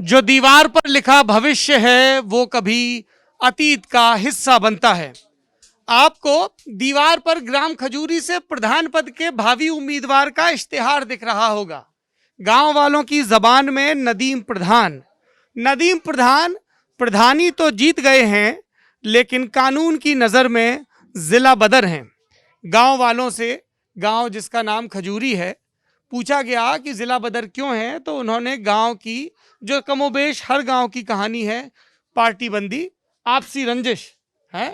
जो दीवार पर लिखा भविष्य है वो कभी अतीत का हिस्सा बनता है। आपको दीवार पर ग्राम खजूरी से प्रधान पद के भावी उम्मीदवार का इश्तिहार दिख रहा होगा। गांव वालों की जबान में नदीम प्रधान। नदीम प्रधान प्रधानी तो जीत गए हैं, लेकिन कानून की नजर में जिला बदर हैं। गांव वालों से, गांव जिसका नाम खजूरी है, पूछा गया कि जिला बदर क्यों है, तो उन्होंने गांव की जो कमोबेश हर गांव की कहानी है, पार्टी बंदी, आपसी रंजिश है,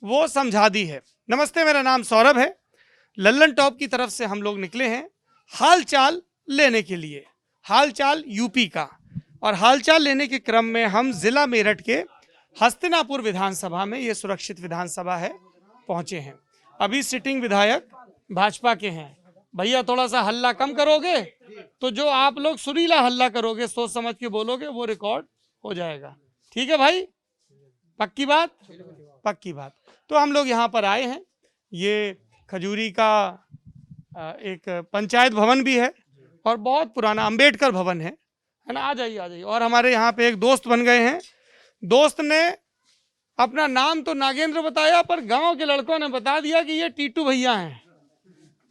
वो समझा दी है। नमस्ते, मेरा नाम सौरभ है। लल्लन टॉप की तरफ से हम लोग निकले हैं हाल चाल लेने के लिए, हाल चाल यूपी का। और हाल चाल लेने के क्रम में हम जिला मेरठ के हस्तिनापुर विधानसभा में, ये सुरक्षित विधानसभा है, पहुंचे हैं। अभी सिटिंग विधायक भाजपा के हैं। भैया थोड़ा सा हल्ला कम करोगे तो जो आप लोग सुरीला हल्ला करोगे, सोच समझ के बोलोगे, वो रिकॉर्ड हो जाएगा। ठीक है भाई, पक्की बात? पक्की बात। तो हम लोग यहाँ पर आए हैं। ये खजूरी का एक पंचायत भवन भी है और बहुत पुराना अंबेडकर भवन है ना। आ जाइए, आ जाइए। और हमारे यहाँ पे एक दोस्त बन गए हैं। दोस्त ने अपना नाम तो नागेंद्र बताया, पर गांव के लड़कों ने बता दिया कि ये टीटू भैया हैं।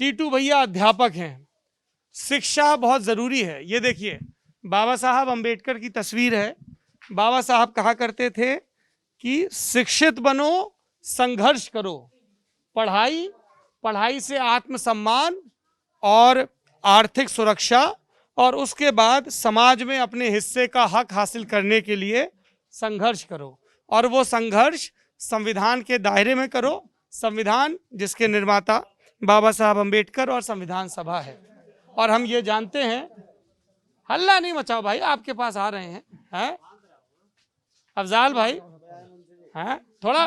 टीटू भैया अध्यापक हैं। शिक्षा बहुत जरूरी है। ये देखिए, बाबा साहब अंबेडकर की तस्वीर है। बाबा साहब कहा करते थे कि शिक्षित बनो, संघर्ष करो। पढ़ाई, पढ़ाई से आत्मसम्मान और आर्थिक सुरक्षा, और उसके बाद समाज में अपने हिस्से का हक हासिल करने के लिए संघर्ष करो। और वो संघर्ष संविधान के दायरे में करो। संविधान जिसके निर्माता बाबा साहब अंबेडकर और संविधान सभा है। और हम ये जानते हैं, हल्ला नहीं मचाओ भाई, आपके पास आ रहे हैं अफजाल भाई, हैं थोड़ा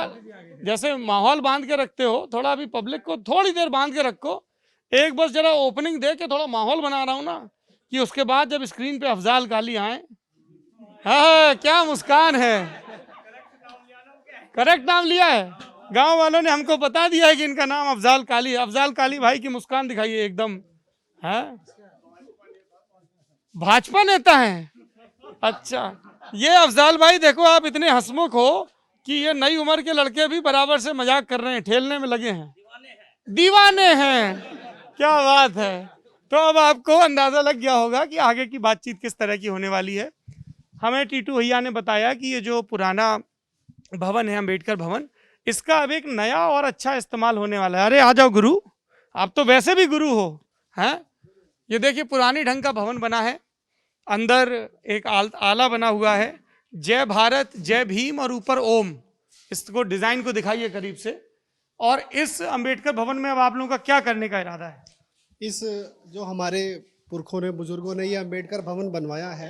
जैसे माहौल बांध के रखते हो, थोड़ा अभी पब्लिक को थोड़ी देर बांध के रखो। एक बस जरा ओपनिंग दे के थोड़ा माहौल बना रहा हूं ना, कि उसके बाद जब स्क्रीन पे अफजाल काली आए, हाँ क्या मुस्कान है। करेक्ट नाम लिया है, गांव वालों ने हमको बता दिया है कि इनका नाम अफजाल काली है। अफजाल काली भाई की मुस्कान दिखाइए एकदम, है भाजपा नेता है। अच्छा, ये अफजाल भाई देखो, आप इतने हंसमुख हो कि ये नई उम्र के लड़के भी बराबर से मजाक कर रहे हैं, ठेलने में लगे हैं, दीवाने हैं। क्या बात है। तो अब आपको अंदाजा लग गया होगा कि आगे की बातचीत किस तरह की होने वाली है। हमें टीटू भैया ने बताया कि ये जो पुराना भवन है, अंबेडकर भवन, इसका अब एक नया और अच्छा इस्तेमाल होने वाला है। अरे आ जाओ गुरु, आप तो वैसे भी गुरु हो, हैं। ये देखिए, पुरानी ढंग का भवन बना है। अंदर एक आला बना हुआ है, जय भारत, जय भीम और ऊपर ओम। इसको डिजाइन को दिखाइए करीब से। और इस अंबेडकर भवन में अब आप लोगों का क्या करने का इरादा है? इस जो हमारे पुरखों ने, बुजुर्गों ने ये अंबेडकर भवन बनवाया है,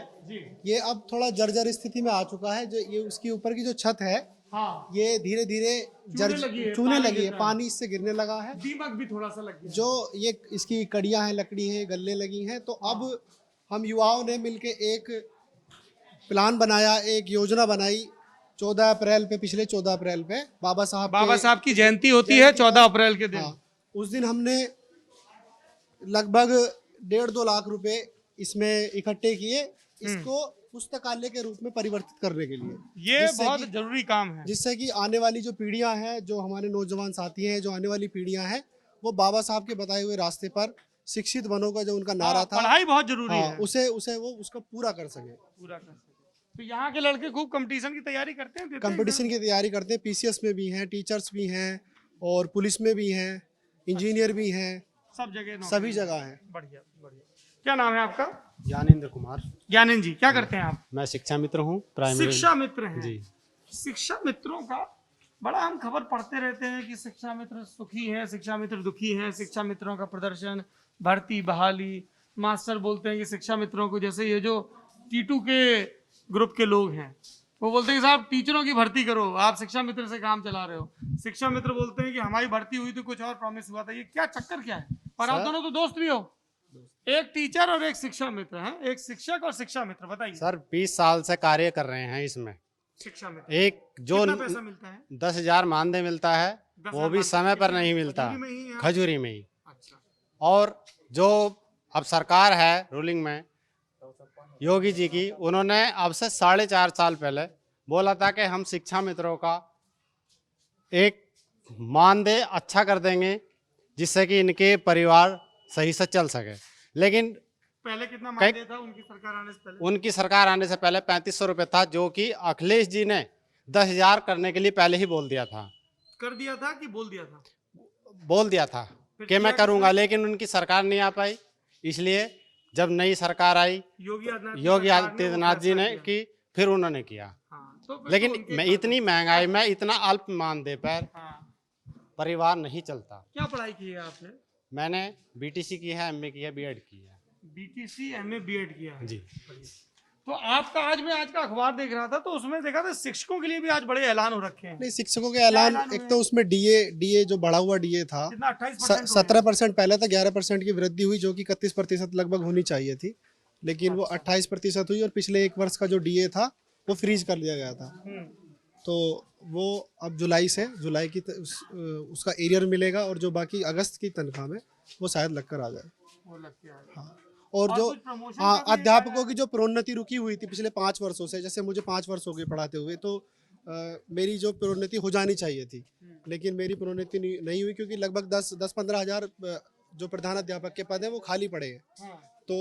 ये अब थोड़ा जर्जर स्थिति में आ चुका है। जो ये उसकी ऊपर की जो छत है, हाँ, ये धीरे धीरे चूने लगी है, पानी इससे गिरने लगा है, दीमक भी थोड़ा सा लग गया। जो ये इसकी कड़ियां हैं, लकड़ी है, गल्ले लगी हैं। तो अब हम युवाओं ने मिलके एक प्लान बनाया, एक योजना बनाई। 14 अप्रैल पे, पिछले 14 अप्रैल पे बाबा साहब की जयंती होती है 14 अप्रैल के दिन। हाँ, उस दिन हमने लगभग 1.5-2 लाख रुपए इसमें इकट्ठे किए, इसको पुस्तकालय के रूप में परिवर्तित करने के लिए। ये बहुत जरूरी काम है, जिससे कि आने वाली जो पीढ़ियां हैं, जो हमारे नौजवान साथी हैं, जो आने वाली पीढ़ियां हैं, वो बाबा साहब के बताए हुए रास्ते पर शिक्षित बनों का जो उनका नारा था, पढ़ाई बहुत जरूरी है, उसे वो उसका पूरा कर सके। तो यहाँ के लड़के खूब कंपटीशन की तैयारी करते हैं, कंपटीशन की तैयारी करते हैं। पीसीएस में भी हैं, टीचर्स भी हैं, और पुलिस में भी हैं, इंजीनियर भी हैं, सब जगह, सभी जगह है। बढ़िया बढ़िया। क्या नाम है आपका? ज्ञानेंद्र कुमार। ज्ञानेंद्र जी, क्या करते हैं आप? मैं शिक्षा मित्र हूँ, प्राइमरी शिक्षा मित्र हैं जी। शिक्षा मित्रों का बड़ा हम खबर पढ़ते रहते हैं कि शिक्षा मित्र सुखी हैं, शिक्षा मित्र दुखी हैं। शिक्षा मित्रों का प्रदर्शन, भर्ती, बहाली, मास्टर बोलते हैं कि शिक्षा मित्रों को, जैसे ये जो टीटू के ग्रुप के लोग हैं, वो बोलते हैं कि साहब टीचरों की भर्ती करो, आप शिक्षा मित्र से काम चला रहे हो। शिक्षा मित्र बोलते हैं कि हमारी भर्ती हुई तो कुछ और प्रॉमिस हुआ था। ये क्या चक्कर क्या है? और आप दोनों तो दोस्त भी हो, एक टीचर और एक शिक्षा मित्र हैं, एक शिक्षक और शिक्षा मित्र। बताइए सर, 20 साल से कार्य कर रहे हैं इसमें। शिक्षा मित्र एक जो कितना पैसा मिलता है? 10,000 मानदेय मिलता है, वो भी समय पर नहीं मिलता, खजूरी में ही। अच्छा। और जो अब सरकार है रूलिंग में, योगी जी की, उन्होंने अब से 4.5 साल पहले बोला था कि हम शिक्षा मित्रों का एक मानदेय अच्छा कर देंगे जिससे कि इनके परिवार सही से चल सके। लेकिन पहले कितना मानदेय था उनकी सरकार आने से पहले? उनकी सरकार आने से पहले 3500 रुपये था, जो कि अखिलेश जी ने 10,000 करने के लिए पहले ही बोल दिया था। कर दिया था कि बोल दिया था? बोल दिया था कि मैं करूंगा, लेकिन उनकी सरकार नहीं आ पाई। इसलिए जब नई सरकार आई योगी आदित्यनाथ जी ने की, फिर उन्होंने किया। तो लेकिन मैं इतनी महंगाई में इतना अल्प मानदेय पर परिवार नहीं चलता। क्या पढ़ाई की है आपने? मैंने बीटीसी की है, एमए की है, बीएड की है। बीटीसी, एमए, बीएड किया है जी। तो आपका आज का अखबार देख रहा था तो उसमें देखा था शिक्षकों के लिए भी आज बड़े ऐलान हो रखे हैं। नहीं, शिक्षकों के ऐलान, एक तो उसमें डीए जो बढ़ा हुआ डीए था, 17% पहले था, 11% की वृद्धि हुई, जो कि 31% लगभग होनी चाहिए थी, लेकिन वो 28% हुई। और पिछले 1 वर्ष का जो डीए था वो फ्रीज कर दिया गया था। तो वो अब जुलाई की उसका एरियर मिलेगा, और जो बाकी अगस्त की तनख्वाह में वो शायद लगकर आ जाए। हाँ, और जो अध्यापकों की जो प्रोन्नति रुकी हुई थी पिछले 5 वर्षों से, जैसे मुझे 5 वर्ष हो गए पढ़ाते हुए, तो मेरी जो प्रोन्नति हो जानी चाहिए थी, लेकिन मेरी प्रोन्नति नहीं हुई, क्योंकि लगभग 10-15 हज़ार जो प्रधान अध्यापक के पद हैं वो खाली पड़े हैं। तो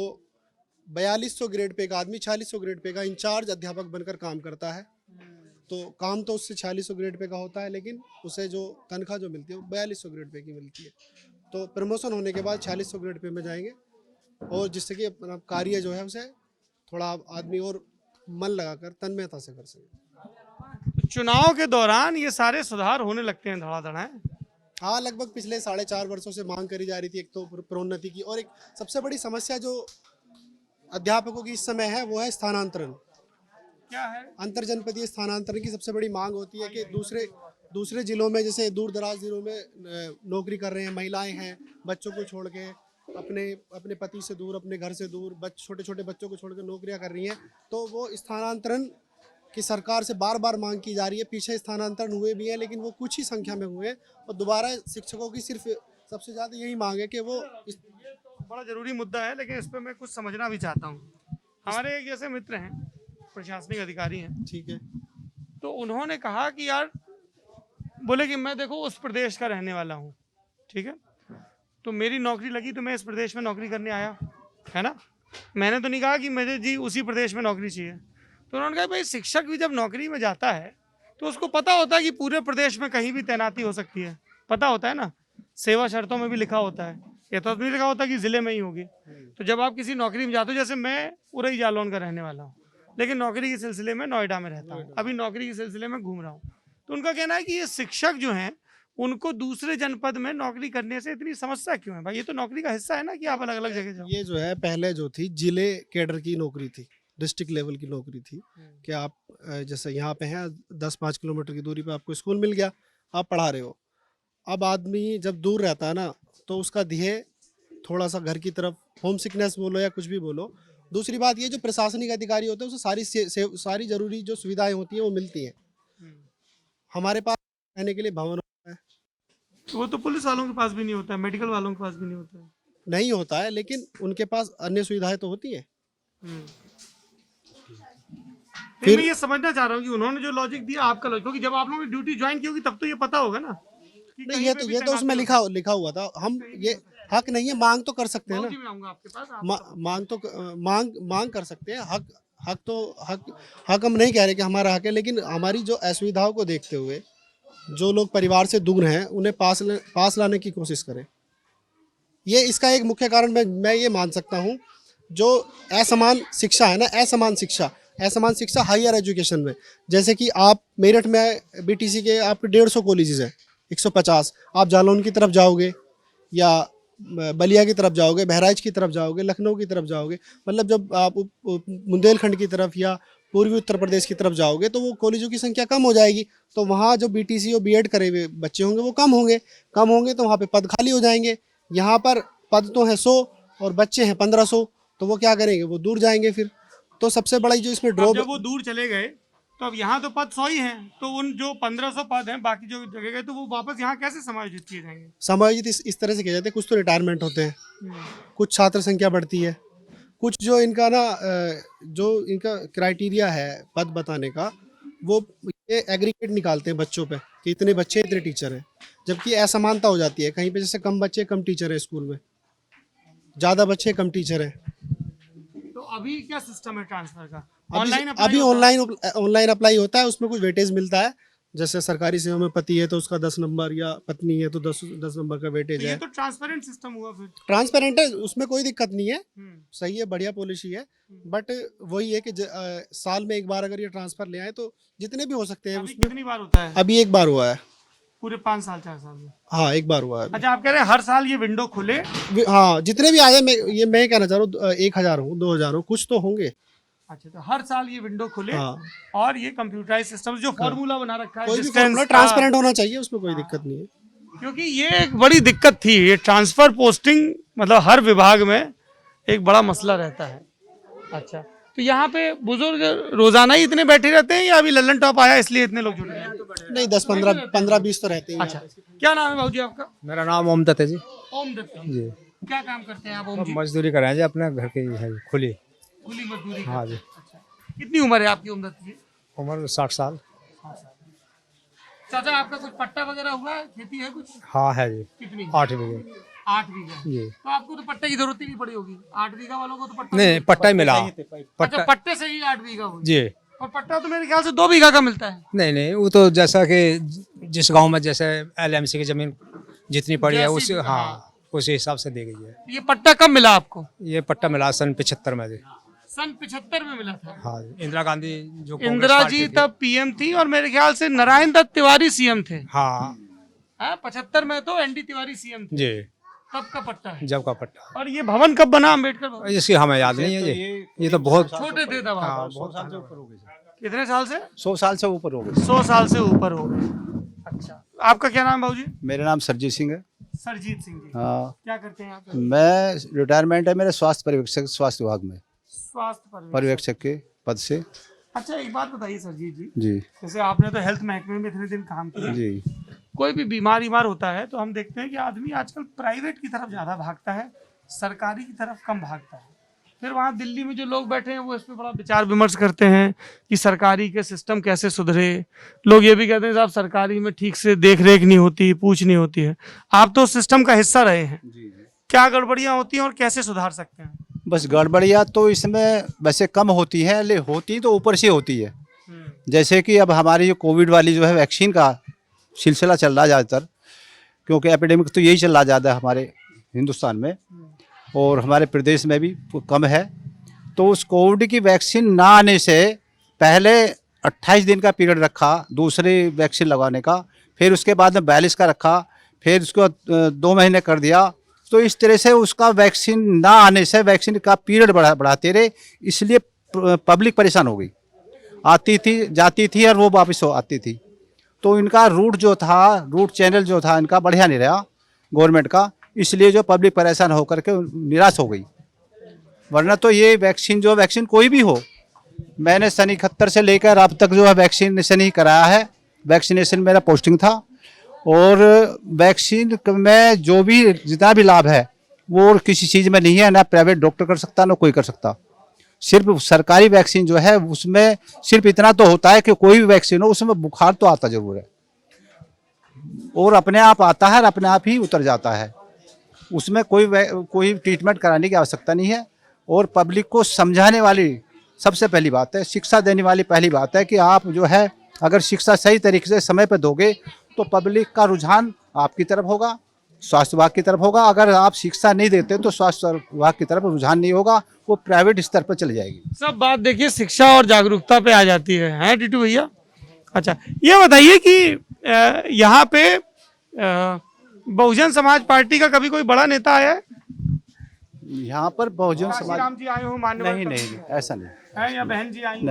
4200 ग्रेड पे का आदमी 4600 ग्रेड पे का इंचार्ज अध्यापक बनकर काम करता है, तो काम तो उससे 4600 ग्रेड पे का होता है, लेकिन उसे जो तनख्वाह जो मिलती है वो 4200 ग्रेड पे की मिलती है। तो प्रमोशन होने के बाद 4600 ग्रेड पे में जाएंगे, और जिससे कि अपना कार्य जो है उसे थोड़ा आदमी और मन लगाकर तन्मयता से कर सके। चुनाव के दौरान ये सारे सुधार होने लगते हैं धड़ाधड़। हाँ, लगभग पिछले 4.5 वर्षों से मांग करी जा रही थी, एक तो प्रोन्नति की, और एक सबसे बड़ी समस्या जो अध्यापकों की इस समय है वो है स्थानांतरण। क्या है? अंतर जनपदीय स्थानांतरण की सबसे बड़ी मांग होती है कि दूसरे जिलों में, जैसे दूर दराज जिलों में नौकरी कर रहे हैं महिलाएं हैं, बच्चों को छोड़ के, अपने पति से दूर, अपने घर से दूर, छोटे छोटे बच्चों को छोड़कर नौकरियां कर रही हैं, तो वो स्थानांतरण की सरकार से बार बार मांग की जा रही है। पीछे स्थानांतरण हुए भी हैं, लेकिन वो कुछ ही संख्या में हुए, और दोबारा शिक्षकों की सिर्फ सबसे ज़्यादा यही मांग है कि वो बड़ा जरूरी मुद्दा है, लेकिन इस पर मैं कुछ समझना भी चाहता हूँ। हमारे एक जैसे मित्र हैं, प्रशासनिक अधिकारी हैं, ठीक है, तो उन्होंने कहा कि यार, बोले कि मैं देखो उस प्रदेश का रहने वाला हूँ, ठीक है, तो मेरी नौकरी लगी तो मैं इस प्रदेश में नौकरी करने आया, है ना, मैंने तो नहीं कहा कि मुझे जी उसी प्रदेश में नौकरी चाहिए। तो उन्होंने कहा भाई शिक्षक भी जब नौकरी में जाता है तो उसको पता होता है कि पूरे प्रदेश में कहीं भी तैनाती हो सकती है, पता होता है ना, सेवा शर्तों में भी लिखा होता है, ये तो नहीं लिखा होता कि ज़िले में ही होगी। तो जब आप किसी नौकरी में जाते हो, जैसे मैं उरई जालौन का रहने वाला हूँ, लेकिन नौकरी के सिलसिले में नोएडा में रहता हूँ, अभी नौकरी के सिलसिले में घूम रहा हूँ, तो उनका कहना है कि ये शिक्षक जो हैं उनको दूसरे जनपद में नौकरी करने से इतनी समस्या क्यों है? भाई ये तो नौकरी का हिस्सा है ना कि आप अलग अलग जगह जाओ। ये जो है पहले जो थी जिले कैडर की नौकरी थी, डिस्ट्रिक्ट लेवल की नौकरी थी, कि आप जैसे यहाँ पे हैं 10-5 किलोमीटर की दूरी पे आपको स्कूल मिल गया, आप पढ़ा रहे हो। अब आदमी जब दूर रहता है ना, तो उसका ध्येय थोड़ा सा घर की तरफ, होम सिकनेस बोलो या कुछ भी बोलो। दूसरी बात ये, जो प्रशासनिक अधिकारी होते हैं उसे सारी जरूरी जो सुविधाएं होती हैं वो मिलती हैं। हमारे पास रहने के लिए भवन होता है, वो तो पुलिस वालों के पास भी नहीं होता है, मेडिकल वालों के पास भी नहीं होता है। नहीं होता है, लेकिन उनके पास अन्य सुविधाएं तो होती हैं। फिर मैं ये समझना चाह रहा हूँ कि उन्होंने जो लॉजिक दिया आपका लॉजिक, क्योंकि जब आप लोगों ने ड्यूटी ज्वाइन की होगी तब तो ये पता होगा ना। नहीं, ये तो उसमें लिखा हुआ था। हम ये हक नहीं है, मांग तो कर सकते हैं ना, आपके पास मांग कर सकते हैं। हक हम नहीं कह रहे कि हमारा हक है, लेकिन हमारी जो असुविधाओं को देखते हुए जो लोग परिवार से दूर हैं उन्हें पास लाने की कोशिश करें। ये इसका एक मुख्य कारण मैं ये मान सकता हूँ, जो असमान शिक्षा है ना, असमान शिक्षा हायर एजुकेशन में, जैसे कि आप मेरठ में बीटीसी के आप 150 कॉलेजेस हैं, 150, आप जालौन की तरफ जाओगे या बलिया की तरफ जाओगे, बहराइच की तरफ जाओगे, लखनऊ की तरफ जाओगे, मतलब जब आप बुंदेलखंड की तरफ या पूर्वी उत्तर प्रदेश की तरफ जाओगे तो वो कॉलेजों की संख्या कम हो जाएगी। तो वहाँ जो बीटीसी और बीएड करे हुए बच्चे होंगे वो कम होंगे तो वहाँ पे पद खाली हो जाएंगे। यहाँ पर पद तो है 100 और बच्चे हैं 1500, तो वो क्या करेंगे, वो दूर जाएंगे फिर। तो सबसे बड़ा जो इसमें ड्रॉप, जब वो दूर चले गए तो अब यहाँ तो पद 100 ही हैं, तो उन जो 1500 पद हैं बाकी जो जगह गए तो वो वापस यहाँ कैसे समायोजित किए जाएंगे? समायोजित इस तरह से किया जाता है, कुछ तो रिटायरमेंट होते हैं, कुछ छात्र संख्या बढ़ती है, कुछ जो इनका ना जो इनका क्राइटेरिया है पद बताने का, वो ये एग्रीगेट निकालते हैं बच्चों पे कि इतने बच्चे इतने टीचर हैं, जबकि असमानता हो जाती है। कहीं पे जैसे कम बच्चे कम टीचर है स्कूल में, ज़्यादा बच्चे कम टीचर हैं। तो अभी क्या सिस्टम है ट्रांसफर का? अभी ऑनलाइन अप्लाई होता है, उसमें कुछ वेटेज मिलता है। जैसे सरकारी सेवा में पति है तो उसका 10 नंबर, या पत्नी है तो 10 नंबर का वेटेज ये है। तो ट्रांसपेरेंट सिस्टम हुआ फिर। ट्रांसपेरेंट है, उसमें कोई दिक्कत नहीं है, सही है, बढ़िया पॉलिसी है। बट वही है कि साल में एक बार अगर ये ट्रांसफर ले आए तो जितने भी हो सकते हैं अभी उसमें। कितनी बार होता है? अभी एक बार हुआ है, पूरे 5 साल 4 साल में? हाँ एक बार हुआ है। अच्छा, आप कह रहे हैं हर साल ये विंडो खुले? हाँ जितने भी आए, मैं कहना चाह रहा हूँ 1000 हो 2000 हो, कुछ तो होंगे। अच्छा, तो हर साल ये विंडो खुले। हाँ। और ये कंप्यूटराइज सिस्टम जो फॉर्मूला बना रखा है कोई भी distance फॉर्मूला का, ट्रांसपेरेंट होना चाहिए, उसमें कोई दिक्कत नहीं है। क्योंकि ये एक बड़ी दिक्कत थी, ये ट्रांसफर पोस्टिंग मतलब हर विभाग में एक बड़ा मसला रहता है। अच्छा, तो यहाँ पे बुजुर्ग रोजाना ही इतने बैठे रहते हैं या अभी लल्लन टॉप आया इसलिए इतने लोग जुड़ गए हैं? नहीं 10-15-20 तो रहते हैं। अच्छा, क्या नाम है बाबूजी आपका? मेरा नाम ओम दत्त है जी। ओम दत्त जी। क्या काम करते हैं आप ओम जी? मजदूरी कर रहे हैं जी, अपने घर की है खुली। खुली मजदूरी हाँ करते जी। हैं। अच्छा, कितनी उम्र है आपकी ओम दत्त जी? उम्र 60 साल। चाचा, आपका कुछ पट्टा वगैरह हुआ है, खेती है कुछ? हाँ है जी, कितनी? 8 बीघे 8 बीघा। जी। तो आपको तो पट्टे की जरूरत ही नहीं पड़ी होगी, 8 बीघा वालों को तो पट्टा नहीं, पट्टा ही मिला। अच्छा, पट्टा पट्टे से ही 8 बीघा हुई। जी। और पट्टा तो मेरे ख्याल से 2 बीघा का मिलता है। नहीं नहीं, वो तो जैसा कि जिस गांव में जैसे LMC की जमीन जितनी पड़ी है उस, हाँ उसी हिसाब से दी गई है। ये पट्टा कब मिला आपको? ये पट्टा मिला सन 75 में जी। सन 75 में मिला था। हाँ जी, इंदिरा गांधी जो कांग्रेस इंदिरा पार्टी जी थी। तब पीएम थी और मेरे ख्याल से नारायण दत्त तिवारी सीएम थे। हाँ 75 में तो ND तिवारी सीएम थे। जी, तब का पट्टा है। जब का पट्टा। और ये भवन कब बना, अम्बेडकर भवन? इसकी हमें याद नहीं है जी, ये तो बहुत छोटे थे तब आप। 100 साल से ऊपर हो गए। कितने साल से? 100 साल से ऊपर हो गए। 100 साल से ऊपर हो गए। अच्छा, आपका क्या नाम है बाबूजी? मेरा नाम सरजीत सिंह है। सरजीत सिंह जी। हाँ, क्या करते हैं आप? मैं रिटायरमेंट है मेरा स्वास्थ्य पर्यवेक्षक, स्वास्थ्य विभाग में स्वास्थ्य पर्यवेक्षक के पद से। अच्छा, एक बात बताइए सरजीत जी, जी जैसे आपने तो हेल्थ महकमे में इतने दिन काम किया, जी। कोई भी बीमार होता है तो हम देखते हैं कि आदमी आजकल प्राइवेट की तरफ ज्यादा भागता है, सरकारी की तरफ कम भागता है। फिर वहाँ दिल्ली में जो लोग बैठे हैं वो इस पे बड़ा विचार विमर्श करते हैं कि सरकारी के सिस्टम कैसे सुधरे। लोग ये भी कहते हैं साहब सरकारी में ठीक से देख रेख नहीं होती, पूछ नहीं होती है। आप तो सिस्टम का हिस्सा रहे हैं, क्या गड़बड़ियाँ होती हैं और कैसे सुधार सकते हैं? बस गड़बड़ियाँ तो इसमें वैसे कम होती है, ले होती तो ऊपर से होती है। जैसे कि अब हमारी जो कोविड वाली जो है वैक्सीन का सिलसिला चल रहा है ज़्यादातर, क्योंकि एपिडेमिक तो यही चल रहा ज़्यादा है हमारे हिंदुस्तान में और हमारे प्रदेश में भी कम है। तो उस कोविड की वैक्सीन ना आने से पहले 28 दिन का पीरियड रखा दूसरी वैक्सीन लगाने का, फिर उसके बाद में 42 का रखा, फिर उसको 2 महीने कर दिया। तो इस तरह से उसका वैक्सीन ना आने से वैक्सीन का पीरियड बढ़ाते रहे, इसलिए पब्लिक परेशान हो गई। आती थी जाती थी और वो वापस आती थी। तो इनका रूट जो था, रूट चैनल जो था इनका बढ़िया नहीं रहा गवर्नमेंट का, इसलिए जो पब्लिक परेशान होकर के निराश हो गई। वरना तो ये वैक्सीन कोई भी हो, मैंने सन 71 से लेकर अब तक जो है वैक्सीनेशन ही कराया है। वैक्सीनेशन मेरा पोस्टिंग था और वैक्सीन में जो भी जितना भी लाभ है वो किसी चीज़ में नहीं है, ना प्राइवेट डॉक्टर कर सकता ना कोई कर सकता। सिर्फ सरकारी वैक्सीन जो है उसमें सिर्फ इतना तो होता है कि कोई भी वैक्सीन हो उसमें बुखार तो आता जरूर है और अपने आप आता है और अपने आप ही उतर जाता है। उसमें कोई ट्रीटमेंट कराने की आवश्यकता नहीं है। और पब्लिक को समझाने वाली सबसे पहली बात है, शिक्षा देने वाली पहली बात है कि आप जो है अगर शिक्षा सही तरीके से समय पर दोगे तो पब्लिक का रुझान आपकी तरफ होगा, स्वास्थ्य विभाग की तरफ होगा। अगर आप शिक्षा नहीं देते तो स्वास्थ्य विभाग की तरफ रुझान नहीं होगा, वो प्राइवेट स्तर पर चली जाएगी। सब बात देखिए शिक्षा और जागरूकता पे आ जाती है टीटू भैया। अच्छा, ये बताइए कि यहाँ पे बहुजन समाज पार्टी का कभी कोई बड़ा नेता आया है? यहाँ पर बहुजन समाज राम जी आए हो माननीय? नहीं ऐसा नहीं है या बहन जी आई हो?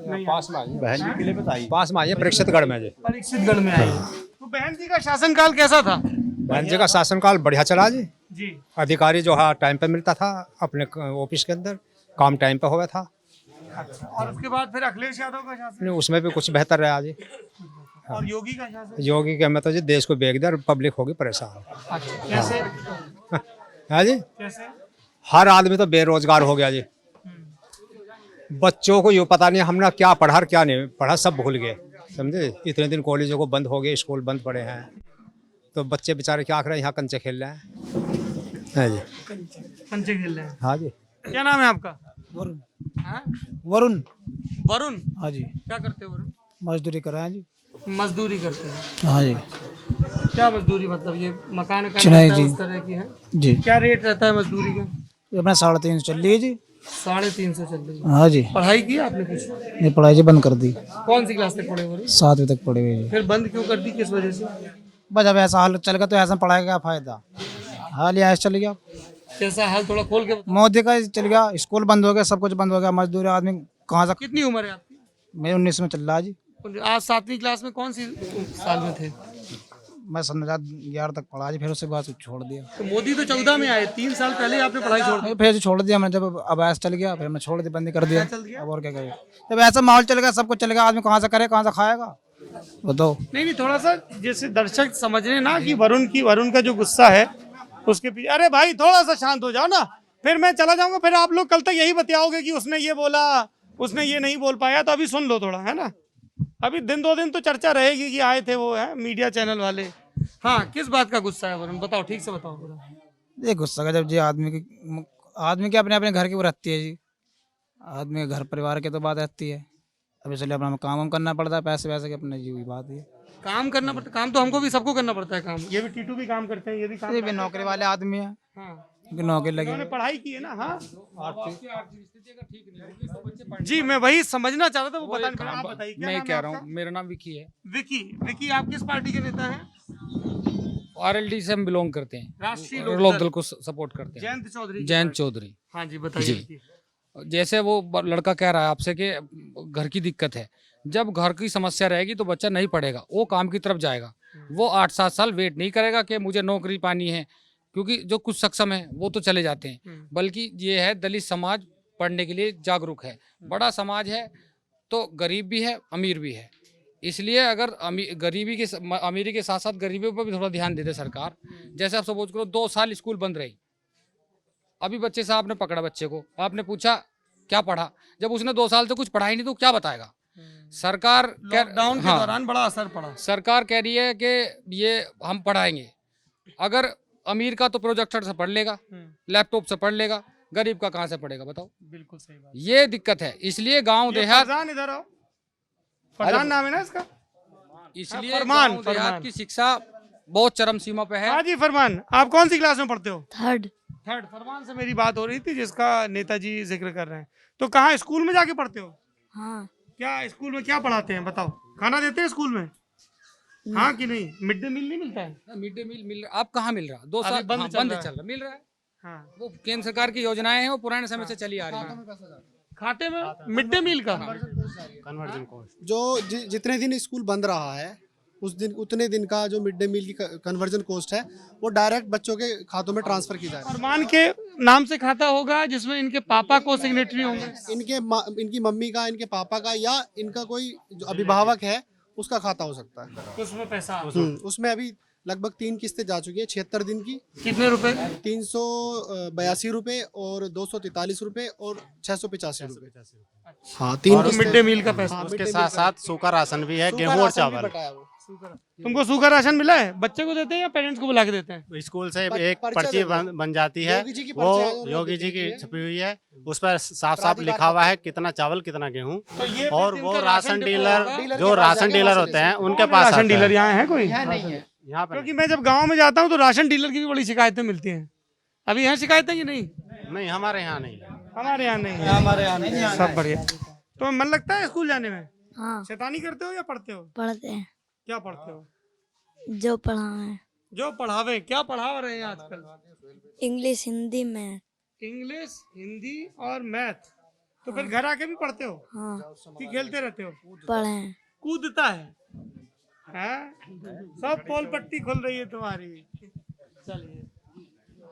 नहीं, पास में आई, बहन जी के लिए बताइए। पास में आई है परीक्षितगढ़ में जी। परीक्षितगढ़ में आई है। तो बहन जी का शासनकाल कैसा था? बहन जी का शासनकाल बढ़िया चला जी। जी। अधिकारी जो है टाइम पे मिलता था, अपने ऑफिस के अंदर काम टाइम पे हुआ था। अच्छा, और उसके बाद फिर अखिलेश यादव का शासन उसमें भी कुछ बेहतर रहा जी। और योगी का शासन? योगी के में तो जी देश को बेच दिया और पब्लिक होगी परेशान। अच्छा, कैसे? हाँ जी, कैसे? हर आदमी तो बेरोजगार हो गया जी। बच्चों को ये पता नहीं हमने क्या पढ़ा और क्या नहीं पढ़ा, सब भूल गए, समझे। इतने दिन कॉलेजों को बंद हो गए, स्कूल बंद पड़े हैं, तो बच्चे बेचारे क्या करें, यहाँ कंचे खेल रहे हैं। हाँ जी, कंचे खेल रहे हैं। हाँ जी। क्या नाम है आपका? वरुण। हाँ? वरुण। वरुण, हाँ जी, क्या करते हो वरुण? मजदूरी कर रहे हैं जी। मजदूरी करते हैं। हाँ जी क्या मजदूरी मतलब ये मकान का चिनाई रहता है, जी। उस तरह की है? जी, क्या रेट रहता है मजदूरी का? ये अपना 350 चल रही है जी। 350 चल रही है। हाँ जी, पढ़ाई की आपने कुछ? ये पढ़ाई जी बंद कर दी, कौन सी क्लास तक पढ़े वरुण? 7वीं तक पढ़े हुए जी। फिर बंद क्यों कर दी, किस वजह से? बस अब ऐसा हाल चल गया तो ऐसा पढ़ाई का क्या फायदा, हाल ही ऐसा चल गया। कैसा हाल, थोड़ा खोल के बताओ। मोदी का चल गया, स्कूल बंद हो गया, सब कुछ बंद हो गया, मजदूरी आदमी कहाँ से। कितनी उम्र है आपकी? मेरे 19 में चल रहा है जी। आज 7वीं क्लास में कौन सी साल में थे? मैं 11 तक पढ़ा जी, फिर उसके बाद छोड़ दिया। तो मोदी तो 14 में आए, 3 साल पहले आपने पढ़ाई छोड़ दी। फिर छोड़ दिया मैंने, जब अब ऐसा चल गया फिर मैं छोड़ दिया, बंद कर दिया। चल गया? अब और क्या करें, जब ऐसा माहौल चल गया, सब कुछ चल गया, आदमी कहाँ से करे, कहाँ से खाएगा, बताओ। नहीं नहीं, थोड़ा सा जैसे दर्शक समझने ना कि वरुण का जो गुस्सा है उसके पीछे। अरे भाई थोड़ा सा शांत हो जाओ ना, फिर मैं चला जाऊंगा, फिर आप लोग कल तक यही बतियाओगे कि उसने ये बोला, उसने ये नहीं बोल पाया। तो अभी सुन लो थोड़ा, है ना। अभी दिन 2 दिन तो चर्चा रहेगी कि आए थे वो है मीडिया चैनल वाले। हाँ, किस बात का गुस्सा है वरुण, बताओ, ठीक से बताओ पूरा। ये गुस्सा का जब जी आदमी के अपने अपने घर की वो रहती है जी, आदमी के घर परिवार के तो बात रहती है। अब इसलिए अपना काम वाम करना पड़ता है, पैसे वैसे की अपने जी हुई बात है। काम करना पड़ता, काम तो हमको भी, सबको करना पड़ता है काम। ये भी टीटू भी काम करते हैं, ये भी काम ये भी नौकरी वाले आदमी है, हाँ, नौकरी लगी। उन्होंने पढ़ाई की है ना। हाँ जी, मैं वही समझना चाहता था, वो पता नहीं। आप बताइए, क्या मैं नाम है कह रहा आपका? हूँ, मेरा नाम विकी है। विकी। विकी, आप किस पार्टी के नेता हैं? आरएलडी से हम बिलोंग करते हैं, राष्ट्रीय लोकदल को सपोर्ट करते हैं। जयंत चौधरी। जयंत चौधरी। हाँ जी, बताइए जी। विकी। जैसे वो लड़का कह रहा है आपसे कि घर की दिक्कत है, जब घर की समस्या रहेगी तो बच्चा नहीं पढ़ेगा, वो काम की तरफ जाएगा। वो 8-7 साल वेट नहीं करेगा कि मुझे नौकरी पानी है, क्योंकि जो कुछ सक्षम है वो तो चले जाते हैं। बल्कि ये है, दलित समाज पढ़ने के लिए जागरूक है, बड़ा समाज है, तो गरीब भी है अमीर भी है। इसलिए अगर अमीरी के साथ साथ गरीबी पर भी थोड़ा ध्यान दे दे सरकार। जैसे आप सपोज करो 2 साल स्कूल बंद रही, अभी बच्चे से आपने पकड़ा बच्चे को, आपने पूछा क्या पढ़ा, जब उसने 2 साल से कुछ पढ़ा ही नहीं तो क्या बताएगा। सरकार लॉकडाउन के दौरान बड़ा असर पड़ा। सरकार कह रही है कि ये हम पढ़ाएंगे, अगर अमीर का तो प्रोजेक्टर से पढ़ लेगा, लैपटॉप से पढ़ लेगा, गरीब का कहाँ से पढ़ेगा बताओ। बिल्कुल सही बात। ये दिक्कत है, इसलिए गांव देहात, फरजान इधर आओ। फरजान नाम है ना इसका? इसलिए फरमान, गांव देहात फरमान। की शिक्षा बहुत चरम सीमा पे है। हाँ जी फरमान, आप कौन सी क्लास में पढ़ते हो? थर्ड। थर्ड। फरमान से मेरी बात हो रही थी, जिसका नेताजी जिक्र कर रहे हैं। तो कहाँ, स्कूल में जाके पढ़ते हो? हाँ। क्या स्कूल में क्या पढ़ाते हैं बताओ? खाना देते हैं स्कूल में? हाँ कि नहीं? मिड डे मील नहीं मिलता है? मिड डे मील मिल रहा, अब कहाँ मिल रहा, 2 अभी साल बंद हाँ, चल बंद रहा है। चल रहा, मिल रहा है। हाँ। वो केंद्र सरकार की योजनाएं हैं, वो पुराने समय से चली आ रही हैं। खाते में मिड डे मील का कन्वर्जन कोर्स। जो जितने दिन स्कूल बंद रहा है उस दिन उतने दिन का जो मिड डे मील की कन्वर्जन कॉस्ट है वो डायरेक्ट बच्चों के खातों में ट्रांसफर की जाएगी। फरमान के नाम से खाता होगा जिसमें इनके पापा को सिग्नेटरी होंगे। इनकी मम्मी का, इनके पापा का या इनका कोई जो अभिभावक है उसका खाता हो सकता है। उसमें पैसा उसमें अभी लगभग 3 किस्तें जा चुकी है 76 दिन की। कितने रुपए? 382 रुपए और 243 रुपए और 685 रुपए। हाँ, 3 तो मिड डे मील का पैसा। उसके साथ साथ सूखा राशन भी है, गेहूं और चावल। तुमको सूखा राशन मिला है? बच्चे को देते हैं या पेरेंट्स को बुला के देते हैं? स्कूल से एक पर्चा पर्ची देते हैं। बन जाती है, योगी जी की वो पर्ची है, योगी जी की उन्होंने छपी हुई है, उस पर साफ साफ लिखा हुआ है कितना चावल कितना गेहूं। तो ये और जिनका वो राशन राशन डिपो डीलर, होगा, जो राशन डीलर होते हैं उनके पास राशन आता डीलर है। यहाँ है कोई? यहाँ पर क्योंकि मैं जब गांव में जाता हूँ तो राशन डीलर की भी बड़ी शिकायतें मिलती हैं। अभी यहाँ शिकायतें कि नहीं? नहीं, हमारे यहाँ नहीं। हमारे यहाँ नहीं है। हमारे यहाँ नहीं है। सब बढ़िया। तो मन लगता है स्कूल जाने में? हाँ, शैतानी करते हो या पढ़ते हो? पढ़ते हैं क्या पढ़ते हो? जो पढ़ा है। जो पढ़ावे। क्या पढ़ा रहे हैं आजकल? English, Hindi, math. English, Hindi और मैथ। तो फिर घर आके भी पढ़ते हो हाँ, कि खेलते रहते हो? पढ़े हैं। कूदता है हैं? सब पोल पट्टी खुल रही है तुम्हारी। चलिए।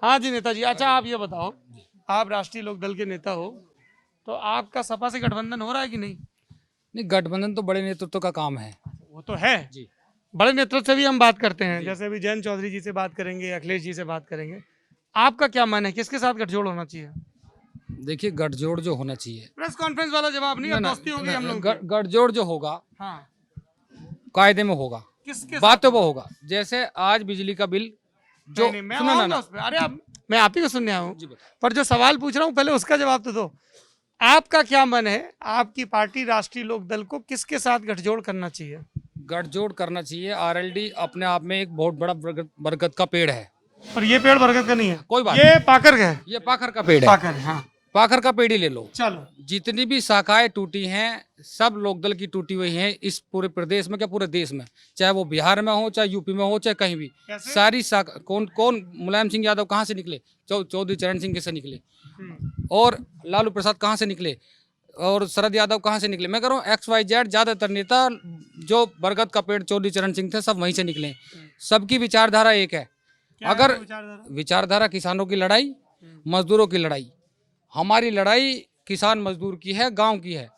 हाँ जी नेताजी, अच्छा आप ये बताओ, आप राष्ट्रीय लोकदल के नेता हो, तो आपका सपा से गठबंधन हो रहा है कि नहीं? नहीं, गठबंधन तो बड़े नेतृत्व का काम है। वो तो है जी। बड़े नेतृत्व से भी हम बात करते हैं, जैसे अभी जयंत चौधरी जी से बात करेंगे, अखिलेश जी से बात करेंगे। आपका क्या मन है, किसके साथ गठजोड़ होना चाहिए? देखिए गठजोड़ जो होना चाहिए, प्रेस कॉन्फ्रेंस वाला जवाब नहीं, अब दोस्ती होगी हम लोग। गठजोड़ जो होगा हाँ, कायदे में होगा, किसके बात तो वो होगा। जैसे आज बिजली का बिल जो नहीं, मैं सुनो ना आऊंगा उस पे। अरे अब मैं आप ही को सुनने आया हूँ, जी बताओ। पर जो सवाल पूछ रहा हूँ पहले उसका जवाब तो दो। आपका क्या मन है, आपकी पार्टी राष्ट्रीय लोकदल को किसके साथ गठजोड़ करना चाहिए? गठजोड़ करना चाहिए। आरएलडी अपने आप में एक बहुत बड़ा बरगद का पेड़ है, पर ये पेड़ बरगद का नहीं है, कोई बात ये पाकर का है। ये पाखर का पेड़ है, पाकर, हाँ पाखर का पेड़ ही ले लो। चलो। जितनी भी शाखाएं टूटी हैं सब लोकदल की टूटी हुई हैं इस पूरे प्रदेश में, क्या पूरे देश में, चाहे वो बिहार में हो, चाहे यूपी में हो, चाहे कहीं भी। कैसे? सारी शाखा कौन कौन, मुलायम सिंह यादव कहाँ से निकले, चौधरी चरण सिंह से निकले, और लालू प्रसाद कहाँ से निकले, और शरद यादव कहाँ से निकले। मैं कह रहा हूँ XYZ ज्यादातर नेता जो बरगद का पेड़ चौधरी चरण सिंह थे सब वहीं से निकले। सबकी विचारधारा एक है। अगर विचारधारा किसानों की लड़ाई, मजदूरों की लड़ाई, हमारी लड़ाई किसान मजदूर की है, गांव की है।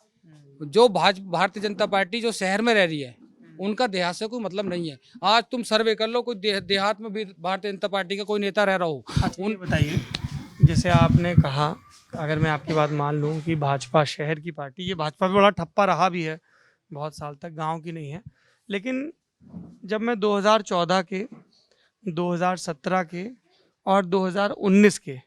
जो भारतीय जनता पार्टी जो शहर में रह रही है उनका देहात से कोई मतलब नहीं है। आज तुम सर्वे कर लो, कोई देहात में भी भारतीय जनता पार्टी का कोई नेता रह रहा हो। उन बताइए, जैसे आपने कहा, अगर मैं आपकी बात मान लूं कि भाजपा शहर की पार्टी, ये भाजपा भी बड़ा ठप्पा रहा भी है बहुत साल तक, गांव की नहीं है। लेकिन जब मैं 2014 के, 2017 के और 2019 के,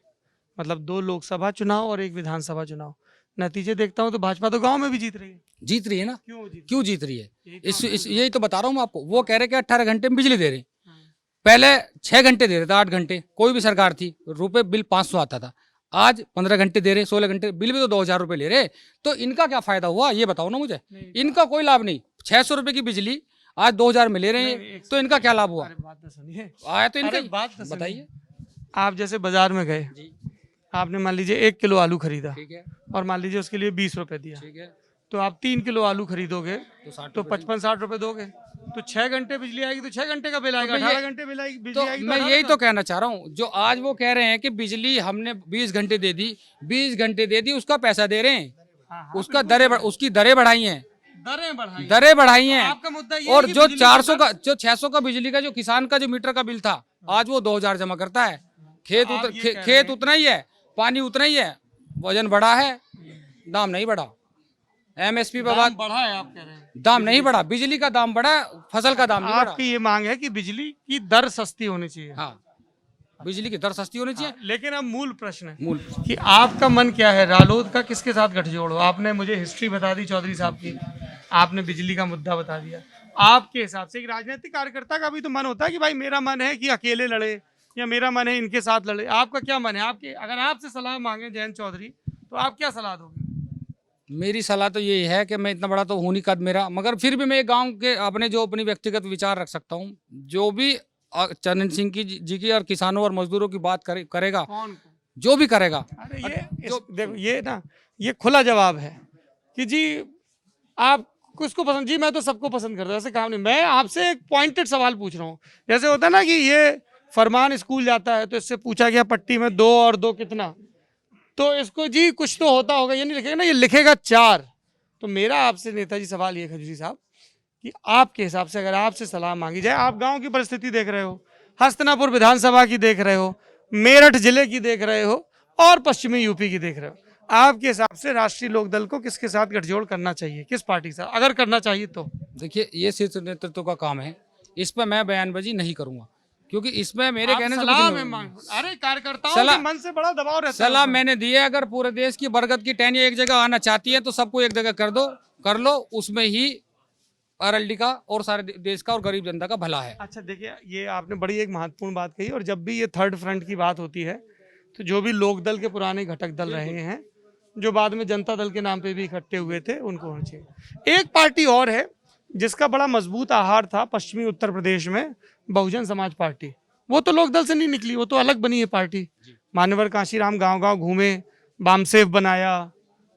मतलब 2 लोकसभा चुनाव और 1 विधानसभा चुनाव, नतीजे देखता हूं तो भाजपा तो गांव में भी जीत रही है। जीत रही है ना, क्यों जीत रही है? यही यही तो बता रहा हूँ मैं आपको। वो कह रहे कि 18 घंटे में बिजली दे रहे, पहले 6 घंटे दे रहे थे, 8 घंटे, कोई भी सरकार थी, रुपए बिल 500 आता था। आज 15 घंटे दे रहे, 16 घंटे, बिल भी तो 2000 रुपए ले रहे। तो इनका क्या फायदा हुआ ये बताओ ना मुझे। इनका कोई लाभ नहीं। 600 रुपए की बिजली आज 2000 में ले रहे हैं, तो इनका क्या लाभ हुआ? बात तो सुनिए, आया तो इनका बात तो बताइए। आप जैसे बाजार में गए, आपने मान लीजिए 1 किलो आलू खरीदा, ठीक है, और मान लीजिए उसके लिए 20 रुपए दिया, ठीक है, तो आप 3 किलो आलू खरीदोगे तो तो 55-60 रुपए दोगे, तो 6 घंटे बिजली आएगी तो 6 घंटे का बिल आएगा, मैं ये- 18 घंटे बिल आएगी, तो बिजली आएगी मैं 18 यही का। तो कहना चाह रहा हूँ। जो आज वो कह रहे हैं कि बिजली हमने 20 घंटे दे दी, 20 घंटे दे दी, उसका पैसा दे रहे हैं, उसका उसकी दरें बढ़ाई हैं, दरें बढ़ाई हैं। आपका मुद्दा ये है और कि जो बिजली की 400 का, जो 600 का बिजली का जो किसान का जो मीटर का बिल था, आज वो 2000 जमा करता है। खेत उतना ही है, पानी उतना ही है, वजन बढ़ा है, दाम नहीं बढ़ा। MSP पे बात बढ़ा है, आप कह रहे हैं दाम नहीं बढ़ा, बिजली का दाम बढ़ा, फसल का दाम नहीं बढ़ा। आपकी ये मांग है कि बिजली की दर सस्ती होनी चाहिए। हाँ, बिजली की दर सस्ती होनी चाहिए। लेकिन अब मूल प्रश्न है मूल कि आपका मन क्या है, रालोद का किसके साथ गठजोड़ हो? आपने मुझे हिस्ट्री बता दी चौधरी साहब की, आपने बिजली का मुद्दा बता दिया। आपके हिसाब से एक राजनीतिक कार्यकर्ता का भी तो मन होता है कि भाई मेरा मन है कि अकेले लड़े, या मेरा मन है इनके साथ लड़े। आपका क्या मन है? आपके, अगर आपसे सलाह मांगे जयंत चौधरी, तो आप क्या सलाह दोगे? मेरी सलाह तो यही है कि मैं इतना बड़ा तो हूँ नहीं कद मेरा, मगर फिर भी मैं गांव के अपने जो अपनी व्यक्तिगत विचार रख सकता हूँ। जो भी चरण सिंह की जी की और किसानों और मजदूरों की बात करेगा, कौन? जो भी करेगा। अरे देखो, ये ना, ये खुला जवाब है कि जी आप किसको पसंद, जी मैं तो सबको पसंद करता हूँ, ऐसे काम नहीं। मैं आपसे एक पॉइंटेड सवाल पूछ रहा हूँ। जैसे होता है ना कि ये फरमान स्कूल जाता है तो इससे पूछा गया पट्टी में 2 और 2 कितना, तो इसको जी कुछ तो होता होगा, ये नहीं लिखेगा ना, ये लिखेगा 4। तो मेरा आपसे नेताजी सवाल ये खजूरी साहब कि आपके हिसाब से अगर आपसे सलाह मांगी जाए, आप गांव की परिस्थिति देख रहे हो, हस्तिनापुर विधानसभा की देख रहे हो, मेरठ जिले की देख रहे हो, और पश्चिमी यूपी की देख रहे हो, आपके हिसाब से राष्ट्रीय लोकदल को किसके साथ गठजोड़ करना चाहिए, किस पार्टी से अगर करना चाहिए तो? देखिए, ये शीर्ष नेतृत्व का काम है, इस पर मैं बयानबाजी नहीं करूंगा, क्योंकि इसमें मेरे कहने से सलाह कुछ में नहीं मांग, होगा। अरे कार्यकर्ताओं सलाह- के मन से बड़ा दबाव रहता है। सलाह मैंने दी है, अगर पूरे देश की बरगद की टहनियाँ एक जगह आना चाहती है तो सबको एक जगह कर लो, उसमें ही आरएलडी का और सारे देश का और गरीब जनता का भला है। अच्छा देखिए, ये आपने बड़ी एक महत्वपूर्ण बात कही, और जब भी ये थर्ड फ्रंट की बात होती है तो जो भी लोक दल के पुराने घटक दल रहे हैं, जो बाद में जनता दल के नाम पे भी इकट्ठे हुए थे, उनको होना चाहिए। एक पार्टी और है जिसका बड़ा मजबूत आहार था पश्चिमी उत्तर प्रदेश में, बहुजन समाज पार्टी। वो तो लोक दल से नहीं निकली, वो तो अलग बनी है पार्टी। मान्यवर कांशीराम गांव गांव घूमे, बामसेफ बनाया,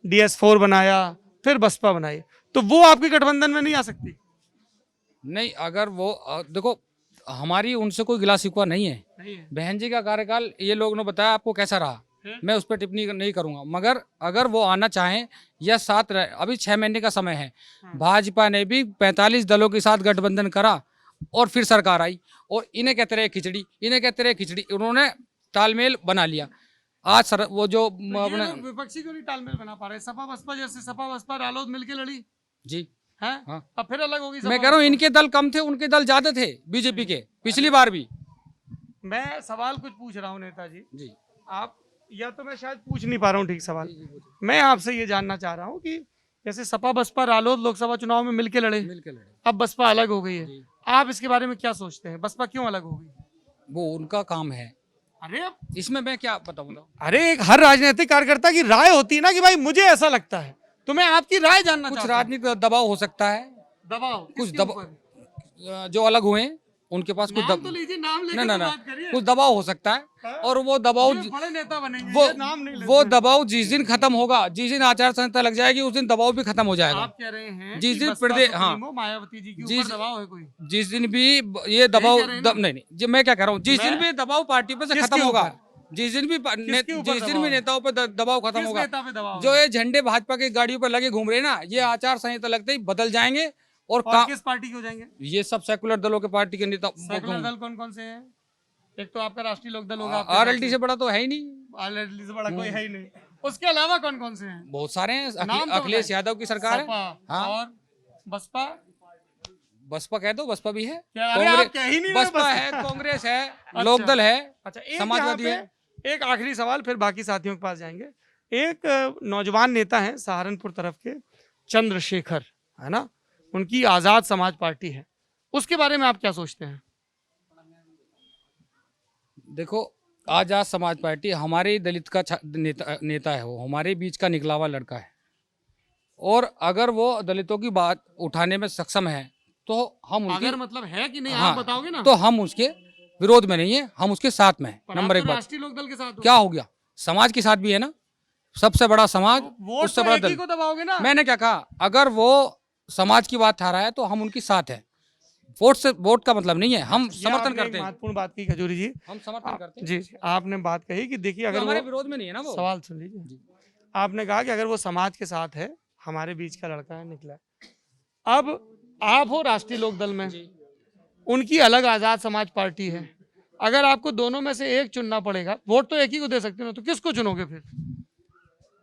DS4 बनाया, फिर बसपा बनाई, तो वो आपके गठबंधन में नहीं आ सकती? नहीं, अगर वो देखो, हमारी उनसे कोई गिला शिकवा नहीं है। नहीं है। बहन जी का कार्यकाल ये लोगों ने बताया आपको कैसा रहा, मैं उस पर टिप्पणी नहीं करूंगा, मगर अगर वो आना चाहें या साथ रहे, अभी 6 महीने का समय है। भाजपा ने भी 45 दलों के साथ गठबंधन करा और फिर सरकार आई, और इन्हें कहते रहे खिचड़ी, इन्हें कहते रहे खिचड़ी। उन्होंने तालमेल बना लिया। आज सर वो जो तो ये अपने लोग विपक्षी क्यों नहीं तालमेल बना पा रहे? सपा बसपा जैसे सपा बसपा रालोद मिलके लड़ी जी है, हाँ। अब फिर अलग होगी मैं सपा कह रहा हूँ बसपा। इनके दल कम थे, उनके दल ज्यादा थे बीजेपी के पिछली बार भी। मैं सवाल कुछ पूछ रहा हूँ नेताजी, जी आप या तो मैं शायद पूछ नहीं पा रहा हूँ ठीक सवाल। मैं आपसे ये जानना चाह रहा हूँ कि जैसे सपा बसपा रालोद लोकसभा चुनाव में मिलके लड़े, मिलके लड़े, अब बसपा अलग हो गई है, आप इसके बारे में क्या सोचते हैं? बसपा क्यों अलग हो गई? वो उनका काम है, अरे इसमें मैं क्या बताऊंगा। अरे एक हर राजनीतिक कार्यकर्ता की राय होती है ना कि भाई मुझे ऐसा लगता है, तो मैं आपकी राय जानना कुछ चाहता हूं। राजनीतिक दबाव हो सकता है, दबाव कुछ किसके दबाव ऊपर? जो अलग हुए हैं, उनके पास कुछ नाम तो लीजिए, नाम लेकर ना तो ना बात करिए। कुछ दबाव हो सकता है, और वो दबाव ये बड़े नेता बनेंगे, वो ये नाम नहीं लेते। वो दबाव जिस दिन खत्म होगा, जिस दिन आचार संहिता लग जाएगी, उस दिन दबाव भी खत्म हो जाएगा। आप कह रहे हैं जिस कि दिन बसपा प्रदेश हाँ सुप्रीमो मायावती जी के जिस- ऊपर दबाव है कोई? जिस दिन भी ये दबाव कह रहे हैं ना? नहीं नहीं जी, मैं क्या कह रहा हूँ, जिस दिन मैं- भी दबाव पार्टी पे से किसके खत्म होगा, ऊपर? जिस दिन भी किसके ऊपर जिस दिन दबाव भी है? नेताओं पे दबाव खत्म किस होगा, नेता पे दबाव जो है? ये झंडे भाजपा की गाड़ियों पर लगे घूम रहे हैं ना, ये आचार संहिता लगते ही बदल जाएंगे। और और किस पार्टी के हो जाएंगे? ये सब सेकुलर दलों के पार्टी के नेता सेकुलर दल कौन कौन से हैं? एक तो आपका राष्ट्रीय लोकदल होगा, आरएलडी से बड़ा तो है ही नहीं, आरएलडी से बड़ा कोई है ही नहीं। उसके अलावा कौन कौन से हैं? बहुत सारे हैं। नाम तो अखिलेश बताएं। यादव की सरकार है। सपा हाँ। और बसपा बसपा कह दो, बसपा भी है, क्या? अरे आप कह ही नहीं रहे बसपा बस। है, कांग्रेस है, लोकदल है, अच्छा, एक समाजवादी यहाँ पे एक आखिरी सवाल, फिर बाकी साथियों के पास जाएंगे। एक नौजवान नेता है सहारनपुर तरफ के, चंद्रशेखर, है ना, उनकी आजाद समाज पार्टी है, उसके बारे में आप क्या सोचते हैं? देखो, आजाद समाज पार्टी हमारे दलित का नेता है, वो हमारे बीच का निकला हुआ लड़का है, और अगर वो दलितों की बात उठाने में सक्षम है तो हम उनकी अगर मतलब है कि नहीं, हाँ, आप बताओगे ना। तो हम उसके विरोध में नहीं है, हम उसके साथ में है। पर नंबर आप एक तो बात, राष्ट्रीय लोकदल के साथ हो। क्या हो गया, समाज के साथ भी है ना, सबसे बड़ा समाज, वोट उससे तो बड़ा एक ही दल। को दबाओगे ना। मैंने क्या कहा, अगर वो समाज की बात ठा रहा है तो हम उनके साथ है। वोट का मतलब नहीं है, हम ये समर्थन आपने एक करते हैं, महत्वपूर्ण बात की खजूरी जी। हम समर्थन करते हैं, जी जी, आपने बात कही कि देखिए तो अगर हमारे वो विरोध में नहीं है ना वो। सवाल सुन लीजिए, आपने कहा कि अगर वो समाज के साथ है, हमारे बीच का लड़का है, निकला है। अब आप हो राष्ट्रीय लोकदल में, उनकी अलग आजाद समाज पार्टी है, अगर आपको दोनों में से एक चुनना पड़ेगा, वोट तो एक ही को दे सकते हो ना, तो किसको चुनोगे फिर?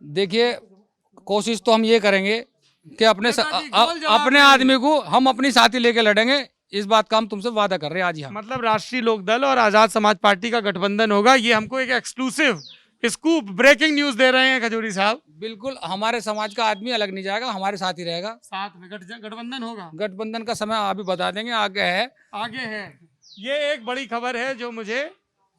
देखिए, कोशिश तो हम ये करेंगे कि अपने नेताजी, गोल जवाब अपने नहीं। आदमी को हम अपनी साथी लेके लड़ेंगे, इस बात का हम तुमसे वादा कर रहे हैं आज ही। हम मतलब राष्ट्रीय लोकदल और आजाद समाज पार्टी का गठबंधन होगा, ये हमको एक एक्सक्लूसिव स्कूप ब्रेकिंग न्यूज दे रहे हैं खजूरी साहब। बिल्कुल, हमारे समाज का आदमी अलग नहीं जाएगा, हमारे साथ ही रहेगा। साथ में गठबंधन होगा। गठबंधन का समय अभी बता देंगे, आगे है। आगे है, ये एक बड़ी खबर है जो मुझे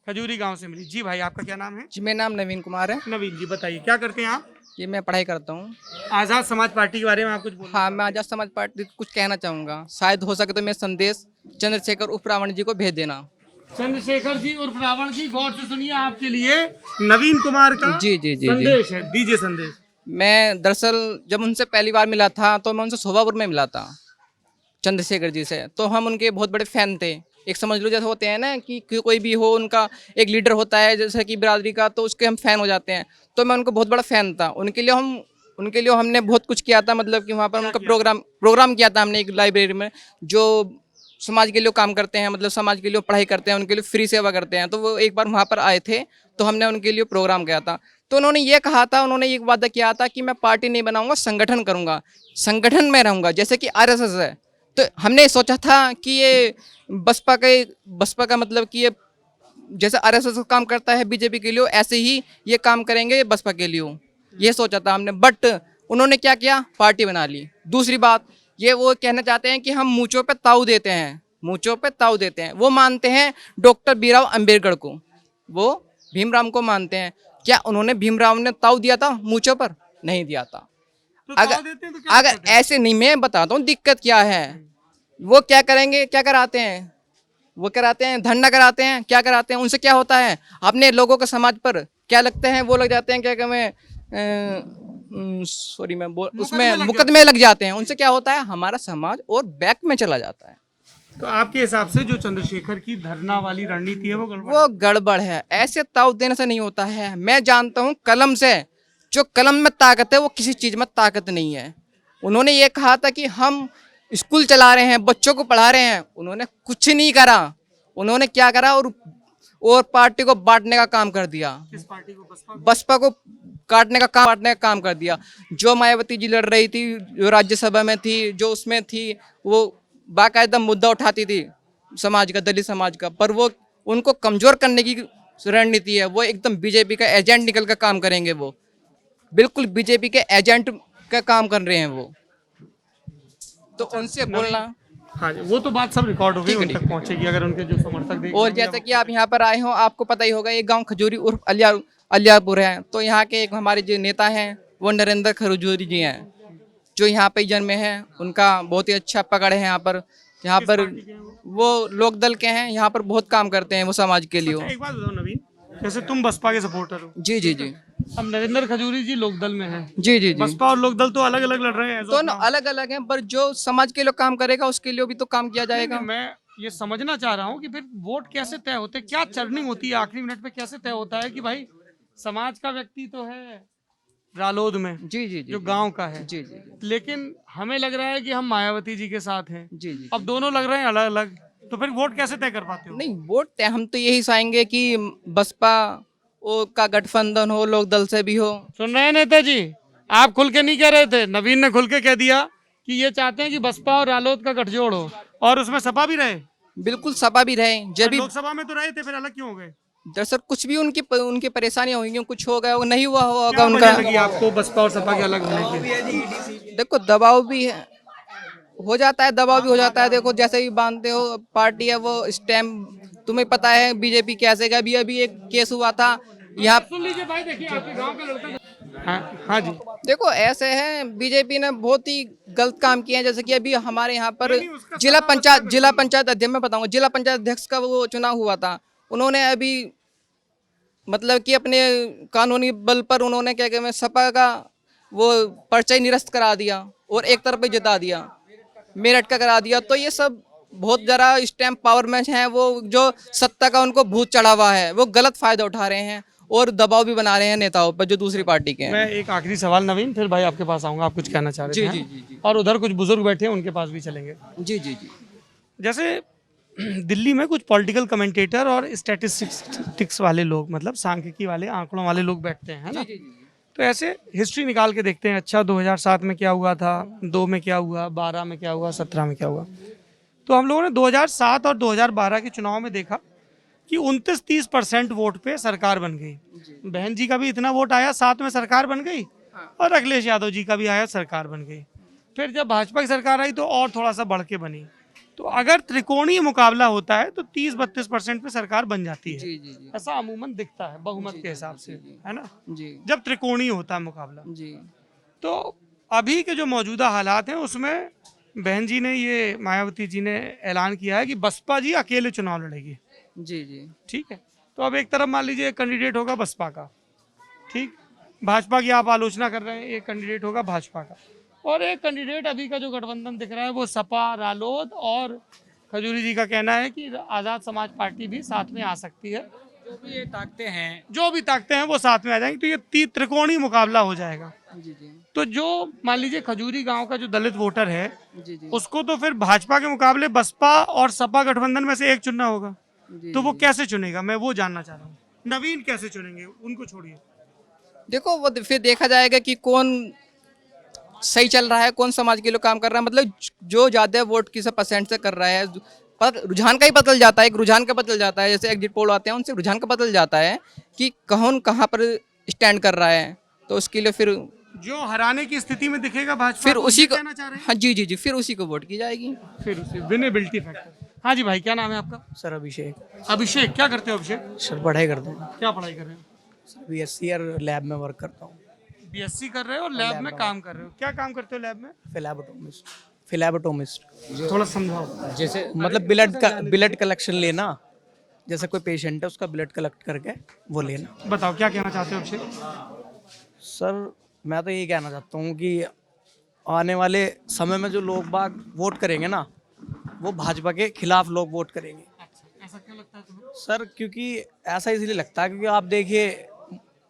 खजूरी गांव से मिली। जी भाई, आपका क्या नाम है? जी, मेरा नाम नवीन कुमार है। नवीन जी, बताइए क्या करते हैं आप? ये मैं पढ़ाई करता हूँ। आजाद समाज पार्टी के बारे में आप कुछ बोलिए। हाँ, मैं आजाद समाज पार्टी को कुछ कहना चाहूँगा। शायद हो सके तो मैं संदेश चंद्रशेखर उर्फ रावण जी को भेज देना। चंद्रशेखर जी उर्फ रावण जी, गौर से सुनिए, आपके लिए नवीन कुमार का जी, जी, जी, संदेश है, दीजिए संदेश। मैं दरअसल जब उनसे पहली बार मिला था तो मैं उनसे शोभापुर में मिला था, चंद्रशेखर जी से। तो हम उनके बहुत बड़े फ़ैन थे। एक समझ लो जैसे होते हैं ना कि कोई भी हो, उनका एक लीडर होता है जैसे कि बिरादरी का, तो उसके हम फ़ैन हो जाते हैं। तो मैं उनको बहुत बड़ा फ़ैन था। उनके लिए हमने बहुत कुछ किया था, मतलब कि वहाँ पर उनका प्रोग्राम किया था हमने एक लाइब्रेरी में, जो समाज के लिए काम करते हैं, मतलब समाज के लिए पढ़ाई करते हैं, उनके लिए फ्री सेवा करते हैं। तो वो एक बार वहाँ पर आए थे, तो हमने उनके लिए प्रोग्राम किया था। तो उन्होंने ये कहा था, उन्होंने एक वादा किया था कि मैं पार्टी नहीं बनाऊंगा, संगठन करूंगा, संगठन में रहूंगा, जैसे कि आरएसएस है। तो हमने सोचा था कि ये बसपा का मतलब कि ये जैसे आरएसएस काम करता है बीजेपी के लिए, ऐसे ही ये काम करेंगे बसपा के लिए, ये सोचा था हमने। बट उन्होंने क्या किया, पार्टी बना ली। दूसरी बात, ये वो कहना चाहते हैं कि हम मूंचों पे ताऊ देते हैं, मूंचों पे ताऊ देते हैं। वो मानते हैं डॉक्टर भीमराव अंबेडकर को, वो भीमराव को मानते हैं। क्या उन्होंने भीमराव ने ताऊ दिया था मूंचों पर? नहीं दिया था। तो ताव देते हैं तो क्या अगर ऐसे नहीं, मैं बताता हूँ दिक्कत क्या है। वो क्या करेंगे, क्या कराते हैं, वो कराते हैं धरना कराते हैं, क्या कराते हैं, उनसे क्या होता है, अपने लोगों के समाज पर क्या लगते हैं, वो लग जाते हैं, क्या कहते सॉरी मैं उसमें मुकदमे लग जाते हैं। उनसे क्या होता है, हमारा समाज और बैक में चला जाता है। तो आपके हिसाब से जो चंद्रशेखर की धरना वाली रणनीति है, वो गड़बड़ वो गड़बड़ है। ऐसे ताव देने से नहीं होता है। मैं जानता हूँ कलम से, जो कलम में ताकत है वो किसी चीज़ में ताकत नहीं है। उन्होंने ये कहा था कि हम स्कूल चला रहे हैं, बच्चों को पढ़ा रहे हैं, उन्होंने कुछ नहीं करा। उन्होंने क्या करा, और और पार्टी को बांटने का काम कर दिया। किस पार्टी को? बसपा? बसपा को बांटने का काम कर दिया। जो मायावती जी लड़ रही थी, जो राज्यसभा में थी, जो उसमें थी, वो बाकायदा मुद्दा उठाती थी समाज का, दलित समाज का, पर वो उनको कमजोर करने की रणनीति है। वो एकदम बीजेपी का एजेंट निकल कर काम करेंगे। वो बिल्कुल बीजेपी के एजेंट का काम कर रहे हैं वो। तो उनसे बोलना। हाँ जी, वो तो बात सब रिकॉर्ड हो गई, ठीक है, उन तक पहुंचेगी अगर उनके जो समर्थक देख और जैसे कि आप यहाँ पर आए हो, आपको पता ही होगा, ये गांव खजूरी उर्फ अलियापुर है। तो यहाँ के एक हमारे जो नेता हैं वो नरेंद्र खजूरी जी हैं, जो यहाँ पे जन्मे हैं। उनका बहुत ही अच्छा पकड़ है यहाँ पर। वो लोक दल के हैं, यहाँ पर बहुत काम करते हैं वो समाज के लिए। एक बात बताओ नवीन, जैसे तुम बसपा के सपोर्टर हो, जी जी जी अब नरेंद्र खजूरी जी लोकदल में हैं, जी जी जी। बसपा और लोकदल तो अलग अलग लड़ रहे हैं। दोनों अलग अलग हैं, पर जो समाज के लिए काम करेगा उसके लिए भी तो काम किया जाएगा। मैं ये समझना चाह रहा हूँ कि फिर वोट कैसे तय होते हैं, क्या चर्निंग होती है आखिरी मिनट पे, कैसे तय होता है कि भाई समाज का व्यक्ति तो है रालोद में, जी जी जी जो गांव का है, जी जी जी लेकिन हमें लग रहा है कि हम मायावती जी के साथ हैं, जी जी। अब दोनों लग रहे हैं अलग अलग, तो फिर वोट कैसे तय कर पाते हो? नहीं, वोट तय हम तो यही चाहेंगे कि बसपा का गठबंधन हो, लोक दल से भी हो। सुन रहे हैं नेताजी, आप खुल के नहीं कह रहे थे, नवीन ने खुल के कह दिया कि ये चाहते हैं कि बसपा और रालोद का गठजोड़ हो और उसमें सपा भी रहे। बिल्कुल सपा भी रहे। जब भी लोकसभा में तो रहे थे, फिर अलग क्यों हो गए? दरअसल कुछ भी उनकी परेशानियां होंगी, कुछ हो गया, वो नहीं हुआ होगा क्या उनका। वजह लगी आपको बसपा और सपा के अलग होने की? देखो, दबाव भी है, हो जाता है, दबाव भी हो जाता है। देखो, जैसे ही बांधते हो पार्टी है वो स्टैम्प, तुम्हें पता है बीजेपी कैसे का। अभी एक केस हुआ था यहाँ। सुन लीजिए भाई, देखिए आपके गांव का लड़का। हाँ जी, देखो ऐसे है, बीजेपी ने बहुत ही गलत काम किए हैं। जैसे कि अभी हमारे यहाँ पर जिला पंचायत अध्यक्ष, मैं बताऊंगा, जिला पंचायत अध्यक्ष का वो चुनाव हुआ था। उन्होंने अभी मतलब कि अपने कानूनी बल पर उन्होंने क्या कहते हैं सपा का वो पर्चा ही निरस्त करा दिया और एक तरफ ही जिता दिया, मेरठ का करा दिया। तो ये सब बहुत जरा स्टैम्प पावर मैच है। वो जो सत्ता का उनको भूत चढ़ा हुआ है, वो गलत फायदा उठा रहे हैं और दबाव भी बना रहे हैं नेताओं पर जो दूसरी पार्टी के हैं। मैं एक आखिरी सवाल नवीन, फिर भाई आपके पास आऊंगा, आप कुछ कहना चाह रहे थे? जी जी जी और उधर कुछ बुजुर्ग बैठे हैं, उनके पास भी चलेंगे। जी जी जी। जैसे दिल्ली में कुछ पॉलिटिकल कमेंटेटर और स्टैटिस्टिक्स वाले लोग, मतलब सांख्यिकी वाले, आंकड़ों वाले लोग बैठते हैं, है ना? तो ऐसे हिस्ट्री निकाल के देखते हैं, अच्छा 2007 में क्या हुआ था, 2 में क्या हुआ, 12 में क्या हुआ, 17 में क्या हुआ। तो हम लोगों ने 2007 और 2012 के चुनाव में देखा कि 29-30% वोट पे सरकार बन गई। बहन जी का भी इतना वोट आया, 7 में सरकार बन गई, और अखिलेश यादव जी का भी आया, सरकार बन गई। फिर जब भाजपा की सरकार आई तो और थोड़ा सा बढ़ के बनी। तो अगर त्रिकोणीय मुकाबला होता है तो 30-32% पे सरकार बन जाती है, जी जी जी ऐसा अमूमन दिखता है बहुमत के हिसाब से, है ना? जी जब त्रिकोणीय होता है मुकाबला। जी। तो अभी के जो मौजूदा हालात हैं उसमें बहन जी ने, ये मायावती जी ने ऐलान किया है कि बसपा जी अकेले चुनाव लड़ेगी। जी जी। ठीक है, तो अब एक तरफ मान लीजिए एक कैंडिडेट होगा बसपा का, ठीक, भाजपा की आप आलोचना कर रहे हैं, एक कैंडिडेट होगा भाजपा का, और एक कैंडिडेट अभी का जो गठबंधन दिख रहा है वो सपा, रालोद और खजूरी जी का कहना है कि आज़ाद समाज पार्टी भी साथ में आ सकती है। जो भी ये ताकते हैं, जो भी ताकते हैं वो साथ में आ जाएंगे, तो ये त्रिकोणीय मुकाबला हो जाएगा। जी जी तो जो मान लीजिए खजूरी गांव का जो दलित वोटर है, जी जी उसको तो फिर भाजपा के मुकाबले बसपा और सपा गठबंधन में से एक चुनना होगा। जी। तो वो कैसे चुनेगा, मैं वो जानना चाह रहा हूँ। नवीन कैसे चुनेंगे, उनको छोड़िए। देखो, वो फिर देखा जाएगा कि कौन सही चल रहा है, कौन समाज के लिए काम कर रहा है। मतलब जो ज्यादा वोट किस परसेंट से कर रहा है, रुझान का ही बदल जाता है, एक रुझान का बदल जाता है। जैसे एग्जिट पोल आते हैं, उनसे रुझान का बदल जाता है कि कौन कहाँ पर स्टैंड कर रहा है। तो उसके लिए फिर जो हराने की स्थिति में दिखेगा भाजपा, फिर उसी को, कहना चाह रहे हैं? हाँ जी जी जी, फिर उसी को वोट की जाएगी। फिर उसी विनेबिलिटी फैक्टर। हाँ जी भाई, क्या नाम है आपका? सर अभिषेक। अभिषेक, क्या करते हो अभिषेक? सर पढ़ाई करते हैं, क्या पढ़ाई कर रहे हो? BSc और लैब में वर्क करता हूँ। बीएससी कर रहे हो और लैब में काम कर रहे हो, क्या काम करते हो लैब में? फिलैबोटोमिस्ट। थोड़ा समझाओ। जैसे मतलब ब्लड कलेक्शन लेना, जैसे कोई पेशेंट है उसका ब्लड कलेक्ट करके वो लेना। बताओ क्या कहना चाहते हो अभिषेक? सर मैं तो यही कहना चाहता हूँ कि आने वाले समय में जो लोग बाग वोट करेंगे ना, वो भाजपा के खिलाफ लोग वोट करेंगे। ऐसा क्यों लगता है तुम्हें? सर क्योंकि ऐसा इसलिए लगता है क्योंकि आप देखिए,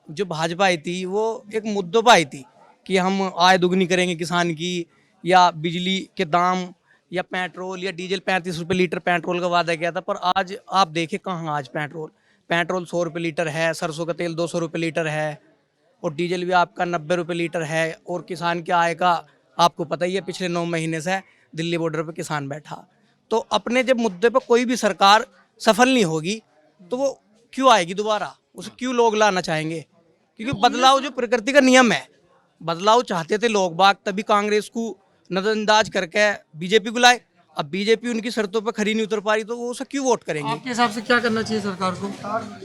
जो भाजपा आई थी वो एक मुद्दों पर आई थी कि हम आय दुगनी करेंगे किसान की, या बिजली के दाम, या पेट्रोल या डीजल 35 रुपये लीटर पेट्रोल का वादा किया था। पर आज आप देखें कहाँ आज पेट्रोल 100 रुपये लीटर है, सरसों का तेल 200 रुपये लीटर है, और डीजल भी आपका 90 रुपये लीटर है। और किसान की आय का आपको पता ही है, पिछले 9 महीने से दिल्ली बॉर्डर पे किसान बैठा। तो अपने जब मुद्दे पर कोई भी सरकार सफल नहीं होगी तो वो क्यों आएगी दोबारा, उसे क्यों लोग लाना चाहेंगे? क्योंकि बदलाव जो प्रकृति का नियम है, बदलाव चाहते थे लोग बाग, तभी कांग्रेस को नजरअंदाज करके बीजेपी को लाए। अब बीजेपी उनकी शर्तों पर खरी नहीं उतर पा रही तो वो उसे क्यों वोट करेंगे? आपके हिसाब से क्या करना चाहिए सरकार को?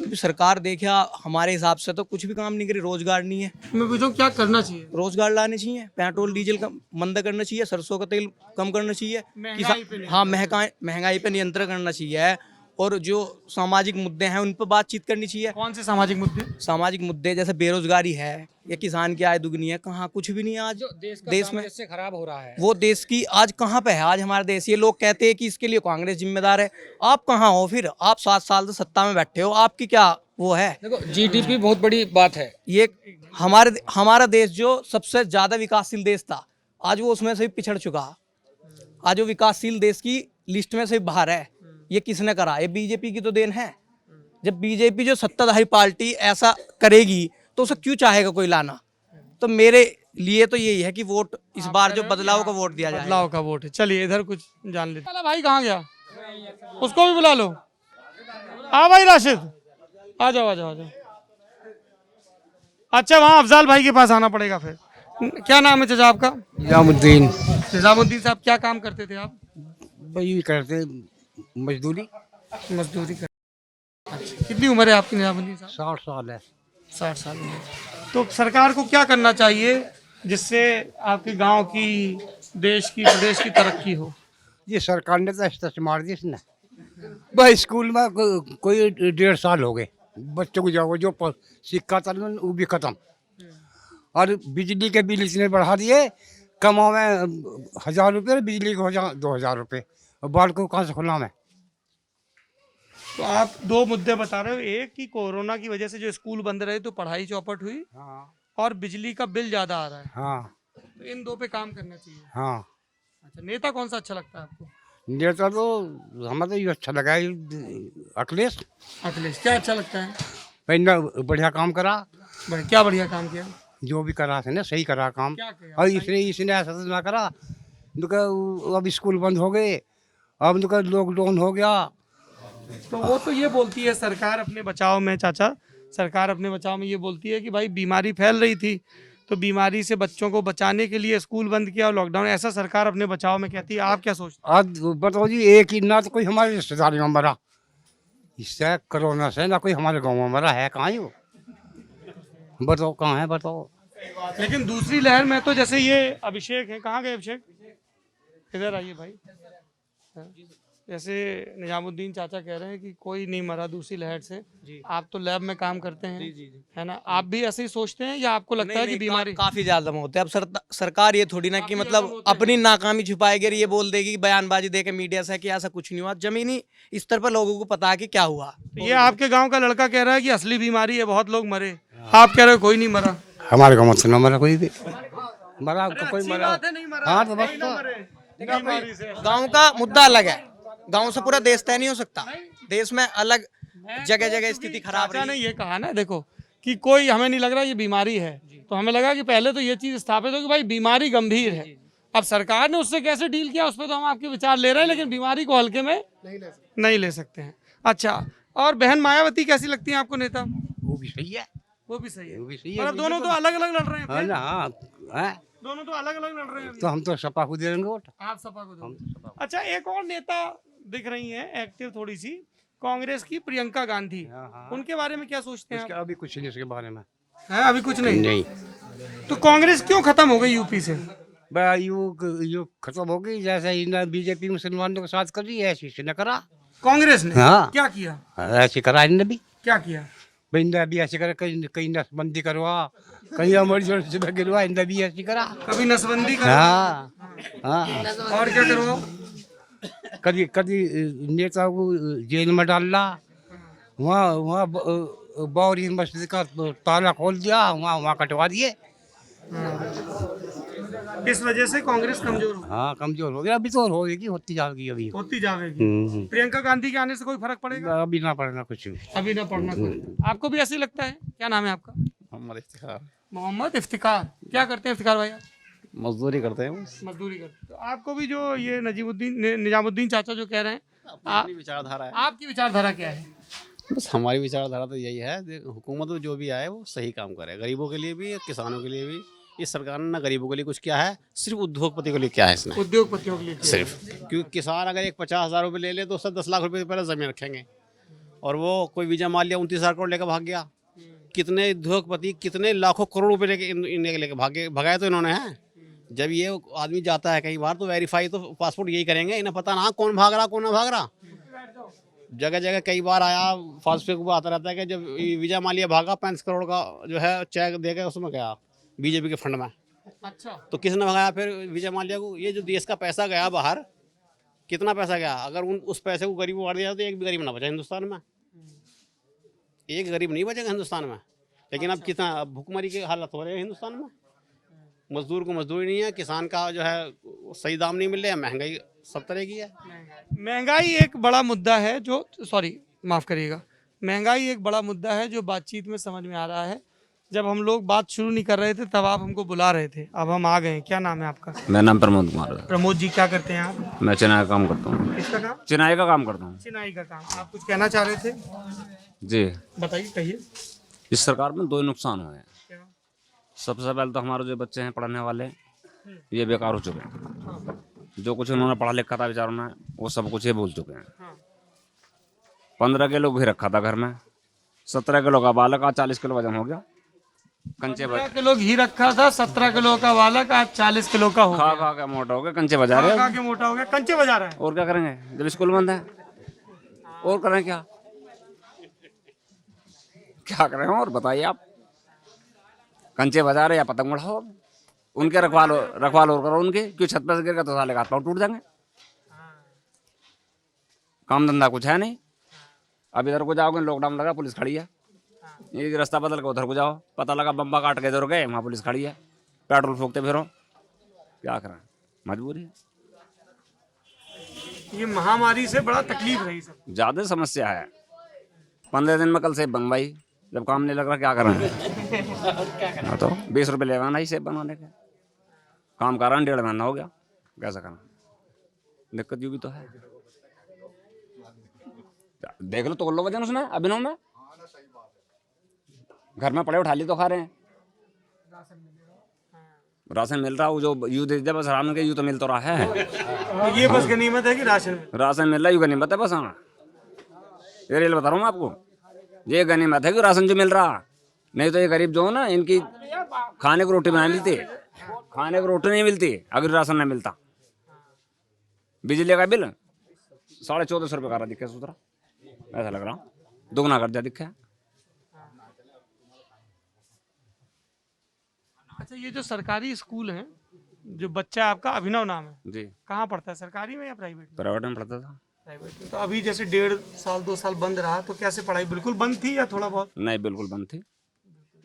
अभी सरकार देखिए, हमारे हिसाब से तो कुछ भी काम नहीं करी, रोजगार नहीं है। मैं पूछूं क्या करना चाहिए? रोजगार लाने चाहिए, पेट्रोल डीजल का मंदा करना चाहिए, सरसों का तेल कम करना चाहिए, महंगाई पे हाँ महंगाई पे नियंत्रण करना चाहिए, और जो सामाजिक मुद्दे हैं उन पर बातचीत करनी चाहिए। कौन से सामाजिक मुद्दे? सामाजिक मुद्दे जैसे बेरोजगारी है या किसान की आय दुगनी है, कहाँ कुछ भी नहीं है आज देश में। इससे खराब हो रहा है वो देश की आज कहाँ पे है आज हमारा देश? ये लोग कहते हैं कि इसके लिए कांग्रेस जिम्मेदार है। आप कहाँ हो फिर? आप 7 साल से सत्ता में बैठे हो, आपकी क्या वो है? देखो जीडीपी बहुत बड़ी बात है। ये हमारा देश जो सबसे ज्यादा विकासशील देश था, आज वो उसमें से भी पिछड़ चुका। आज वो विकासशील देश की लिस्ट में से बाहर है। ये किसने करा? ये बीजेपी की तो देन है। जब बीजेपी जो सत्ताधारी पार्टी ऐसा करेगी तो उसे क्यों चाहेगा कोई लाना? तो मेरे लिए तो यही है कि वोट इस बार जो बदलाव का वोट दिया जाए। बदलाव का वोट है। चलिए इधर कुछ जान लेते हैं। भाई कहाँ गया? उसको भी बुला लो। हाँ भाई राशिद, आ जाओ आ जाओ आ जाओ। अच्छा वहाँ अफजाल भाई के पास आना पड़ेगा फिर। क्या नाम है चाचा आपका? निजामुद्दीन। निजामुद्दीन साहब, क्या काम करते थे आप? वही करते मजदूरी। मजदूरी कर। अच्छा, कितनी उम्र है आपकी निजामुद्दीन साहब? 60 साल है। 60 साल में। तो सरकार को क्या करना चाहिए जिससे आपके गांव की, देश की, प्रदेश की तरक्की हो? ये सरकार ने तो ऐसा मार दी इसने। भाई स्कूल में कोई 1.5 साल हो गए बच्चों को जाओ, जो सिक्का था वो भी खत्म, और बिजली के बिल इसने बढ़ा दिए। कमाओ में 1000 रुपये, बिजली को हो जाए 2000 रुपये, और बाढ़ को कहाँ से खुला मैं? तो आप 2 मुद्दे बता रहे हो, एक कि कोरोना की वजह से जो स्कूल बंद रहे तो पढ़ाई चौपट हुई, हाँ और बिजली का बिल ज्यादा आ रहा है। हाँ तो इन 2 पे काम करना चाहिए। हाँ। अच्छा, नेता कौन सा अच्छा लगता है आपको? नेता तो हमें तो ये अच्छा लगा है, अखिलेश। अखिलेश क्या अच्छा लगता है? भाई बढ़िया काम करा। क्या बढ़िया काम किया? जो भी करा था ना सही करा काम। क्या किया? और इसने ऐसा तो ना करा। उनका अब स्कूल बंद हो गए, अब उनका लॉकडाउन हो गया। तो वो तो ये बोलती है सरकार अपने बचाव में, चाचा सरकार अपने बचाव में ये बोलती है कि भाई बीमारी फैल रही थी तो बीमारी से बच्चों को बचाने के लिए स्कूल बंद किया और लॉकडाउन, ऐसा सरकार अपने बचाव में कहती है। आप क्या सोचते आज बताओ जी, एक ही ना तो कोई हमारे रिश्तेदारी में मरा इससे, कोरोना से, ना कोई हमारे गाँव में मरा है। कहाँ हो बताओ, कहाँ है बताओ? हैं? लेकिन दूसरी लहर में तो जैसे ये अभिषेक है, कहाँ गए अभिषेक? इधर आइए भाई। जैसे निजामुद्दीन चाचा कह रहे हैं कि कोई नहीं मरा दूसरी लहर से। आप तो लैब में काम करते हैं, है ना? आप भी ऐसे ही सोचते हैं या आपको लगता है कि बीमारी काफी ज्यादा होते हैं? अब सरकार ये थोड़ी ना कि मतलब अपनी नाकामी छुपाएगी और ये बोल देगी कि बयानबाजी देके मीडिया से कि ऐसा कुछ नहीं हुआ। जमीनी स्तर पर लोगों को पता है कि क्या हुआ। तो ये आपके गांव का लड़का कह रहा है कि असली बीमारी है, बहुत लोग मरे। आप कह रहे हो कोई नहीं मरा। हमारे गाँव में मरा कोई भी, मरा कोई मरा। हाँ तो बस गाँव का मुद्दा अलग है, गाँव से पूरा देश तय नहीं हो सकता। देश में अलग जगह जगह स्थिति खराब चाचा ने ये कहा ना, देखो कि कोई, हमें नहीं लग रहा ये बीमारी है, तो हमें लगा कि पहले तो ये चीज स्थापित हो कि भाई बीमारी गंभीर है। अब सरकार ने उससे कैसे डील किया उस पर तो हम आपके विचार ले रहे हैं, लेकिन बीमारी को हल्के में नहीं ले सकते हैं। अच्छा, और बहन मायावती कैसी लगती है आपको नेता? वो भी सही है, वो भी सही है। वो भी सही और है। अब दोनों तो अलग अलग लड़ रहे हैं हाँ फिर। ना, हाँ दोनों तो अलग अलग लड़ रहे हैं अभी। तो हम तो सपा को दे देंगे वोट। आप सपा को दोगे। अच्छा, एक और नेता दिख रही हैं एक्टिव थोड़ी सी, कांग्रेस की प्रियंका गांधी। उनके बारे में क्या सोचते हैं आप? अभी कुछ नहीं इसके बारे में है अभी कुछ नहीं। नहीं। तो कांग्रेस क्यों खत्म हो गई यूपी से? यू खत्म हो गई, जैसे इन्हें बीजेपी मुसलमानों के साथ कर रही है ऐसी ने करा कांग्रेस ने। हाँ। क्या किया? ऐसी करा इन्हें भी। क्या किया? भाई इन्हें भी ऐसे करा, कहीं नसबंदी करवा, कहीं इमरजेंसी में गिरवा, इन्हें भी ऐसी करा। कभी नसबंदी करो। हाँ हाँ। और क्या करवाओ? कभी कभी नेता को जेल में डालना, वहाँ बावरी मस्जिद का ताला खोल दिया, वहाँ कटवा दिए। इस वजह से कांग्रेस कमजोर हो हाँ कमजोर हो गया, अभी तो होगी, होती जाएगी अभी। होती जाएगी। प्रियंका गांधी के आने से कोई फर्क पड़ेगा? अभी ना पड़ना कुछ। अभी ना पड़ना कोई। आपको भी ऐसे ही लगता है? क्या नाम है आपका? हमारे इफ्तिखार मोहम्मद इफ्तिकार। क्या करते हैं इफ्तिकार भाई? मजदूरी करते हैं। मजदूरी करते हैं। तो आपको भी जो ये निजामुद्दीन चाचा जो कह रहे हैं, अपनी विचारधारा है। आपकी विचारधारा क्या है? बस हमारी विचारधारा तो यही है, हुकूमत जो भी आए वो सही काम करे, गरीबों के लिए भी, किसानों के लिए भी। इस सरकार ने ना गरीबों के लिए कुछ किया है, सिर्फ उद्योगपति के लिए क्या है इसने, उद्योगपतियों के लिए किया है। सिर्फ। क्योंकि किसान अगर एक 50,000 रुपये ले ले तो उससे 10 लाख रुपये पहले ज़मीन रखेंगे, और वो कोई वीजा मान लिया 29,000 करोड़ लेकर भाग गया। कितने उद्योगपति कितने लाखों करोड़ रुपये लेके भगाए तो इन्होंने हैं। जब ये आदमी जाता है कई बार तो वेरीफाई तो पासपोर्ट यही करेंगे, इन्हें पता ना कौन भाग रहा कौन ना भाग रहा। जगह जगह कई बार आया फास्टैग को आता रहता है कि जब वीजा मालिया भागा 35 करोड़ का जो है चेक देगा, उसमें गया बीजेपी के फंड में। अच्छा, तो किसने भगाया फिर वीजा मालिया को? ये जो देश का पैसा गया बाहर, कितना पैसा गया? अगर उस पैसे को गरीब को बांट दिया तो एक भी गरीब ना बचा हिंदुस्तान में, एक गरीब नहीं बचेगा हिंदुस्तान में। लेकिन अब कितना भुखमरी की हालत हो रही है हिंदुस्तान में। मजदूर को मजदूरी नहीं है, किसान का जो है सही दाम नहीं मिल रहा है, महंगाई सब तरह की है। महंगाई एक बड़ा मुद्दा है जो, सॉरी माफ करिएगा, महंगाई एक बड़ा मुद्दा है जो बातचीत में समझ में आ रहा है। जब हम लोग बात शुरू नहीं कर रहे थे तब आप हमको बुला रहे थे, अब हम आ गए। क्या नाम है आपका? मेरा नाम प्रमोद कुमार है। प्रमोद जी, क्या करते हैं आप? मैं चिनाई का काम करता हूँ। किसका काम? चिनाई का काम करता हूँ। चिनाई का काम। आप कुछ कहना चाह रहे थे? जी, बताइए, कहिए। इस सरकार में दो नुकसान हुए हैं। क्या? सबसे पहले तो हमारे जो बच्चे हैं पढ़ने वाले, ये बेकार हो चुके हैं। जो कुछ उन्होंने पढ़ा लिखा था बेचारों ने, वो सब कुछ ये भूल चुके हैं। 15 किलो घी रखा था घर में, 17 किलो का बालक, आज 40 किलो वजन हो गया। कंचे 15 किलो घी रखा था, 17 किलो का बालक, आज 40 किलो का हो खा गया। खा के मोटा हो गया, कंचे बजा रहे खा हैं। के मोटा हो गया, कंचे बजा रहा है। और क्या करेंगे जब स्कूल बंद है? और करें क्या? क्या करें और बताइए आप? कंचे बजा रहे या पतंग उड़ाओ, उनके रखवाल और करो उनके। क्यों छत पर से गिर गया तो साले हाथ पाँव टूट जाएंगे। काम धंधा कुछ है नहीं। अब इधर को जाओगे लॉकडाउन लगा, पुलिस खड़ी है। ये रास्ता बदल के उधर को जाओ, पता लगा बम्बा काट के इधर गए, वहाँ पुलिस खड़ी है, पेट्रोल फूकते फिरो। क्या करें, मजबूरी है। ये महामारी से बड़ा तकलीफ रही सब। ज़्यादा समस्या है। 15 दिन में कल सेब बनवाई, जब काम नहीं लग रहा क्या करें? हाँ तो 20 रुपये ले आना ही सेब बनवाने के। काम कर रहा 1.5 महीना हो गया, कैसा करना? दिक्कत यूँ भी तो है। देख लो, तोड़ लो वजन उसने अभिनव में। घर में पड़े उठा ली तो खा रहे हैं। राशन मिल रहा है, वो जो यू दे बस आराम के, यू तो मिल तो रहा है। ये बस गनीमत है कि राशन मिल रहा है, यू गनीमत है बस। हाँ, ये रेल बता रहा हूँ मैं आपको, ये गनीमत है कि राशन जो मिल रहा। नहीं तो ये गरीब जो हो ना, इनकी खाने को रोटी नहीं मिलती, खाने को रोटी नहीं मिलती अगर राशन नहीं मिलता। बिजली का बिल 1450 रुपये का रहा दिखे सुधरा, ऐसा लग रहा दुगना कर दिया दिखे। अच्छा, ये जो सरकारी स्कूल है, जो बच्चा आपका अभिनव नाम है जी, कहाँ पढ़ता है? सरकारी में या प्राइवेट में? प्राइवेट में पढ़ता था। प्राइवेट में। तो अभी जैसे 1.5 साल 2 साल बंद रहा, तो कैसे पढ़ाई बिल्कुल बंद थी या थोड़ा बहुत? नहीं, बिल्कुल बंद थी।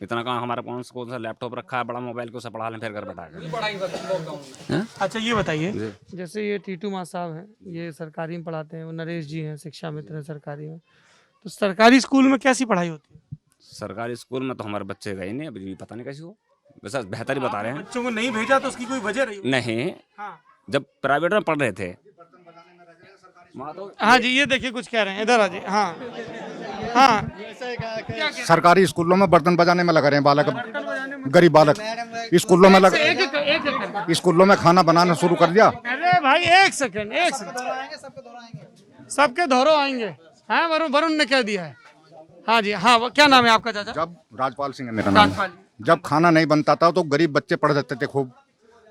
इतना कहाँ, हमारे पास कौन सा लैपटॉप रखा है बड़ा मोबाइल को, उसे पढ़ा लें फिर घर बैठा कर। अच्छा, ये बताइए, जैसे ये टीटू माँ साहब हैं, ये सरकारी में पढ़ाते हैं, वो नरेश जी हैं शिक्षा मित्र हैं सरकारी में, तो सरकारी स्कूल में कैसी पढ़ाई होती है? सरकारी स्कूल में तो हमारे बच्चे गए नहीं, अभी पता नहीं कैसी हो। वैसा बेहतर ही बता रहे हैं। बच्चों को नहीं भेजा तो उसकी कोई वजह रही? नहीं, हाँ, जब प्राइवेट में पढ़ रहे थे। हाँ जी, ये देखिए कुछ कह रहे हैं, इधर आ जाइए। हाँ हाँ, सरकारी स्कूलों में बर्तन बजाने में लगा रहे हैं बालक, गरीब बालक। स्कूलों में स्कूलों में खाना बनाना शुरू कर दिया। अरे भाई, एक सेकंड, सबके धोरो आएंगे। हाँ, वरुण ने क्या दिया है? हाँ जी, हाँ, क्या नाम है आपका चाचा? जब राजपाल सिंह है मेरा नाम। जब खाना नहीं बनता था तो गरीब बच्चे पढ़ जाते थे खूब,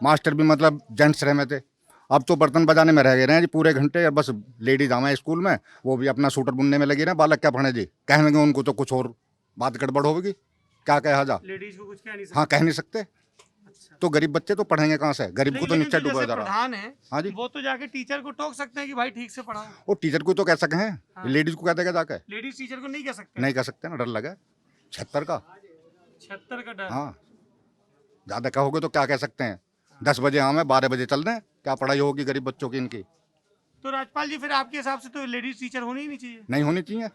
मास्टर भी मतलब जेंट्स रहे थे। अब तो बर्तन बजाने में रह गए हैं जी पूरे घंटे, बस लेडीज आवे स्कूल में, वो भी अपना सूटर बुनने में लगी रहे। बालक क्या पढ़े जी, कहेंगे उनको तो कुछ और बात गड़बड़ होगी। क्या कहा जा, लेडीज को कुछ कह नहीं सकते। हाँ, कह नहीं सकते। तो गरीब बच्चे तो पढ़ेंगे कहाँ से? गरीब को तो नीचे डूबा जा रहा है। प्रधान है, हाँ जी, वो तो जाके टीचर को टोक सकते हैं कि भाई ठीक से पढ़ाओ। वो टीचर को तो कह सके हैं, लेडीज को कह देगा जाके? लेडीज टीचर को नहीं कह सकते। नहीं कह सकते ना, डर लगा 76 का। 76 का डर। हाँ, ज्यादा कहोगे तो क्या कह सकते हैं? 10 बजे आवे 12 बजे चल रहे हैं, क्या पढ़ाई होगी गरीब बच्चों की इनकी? तो राजपाल जी फिर आपके हिसाब से तो लेडीज टीचर होनी ही नहीं चाहिए। नहीं होनी चाहिए,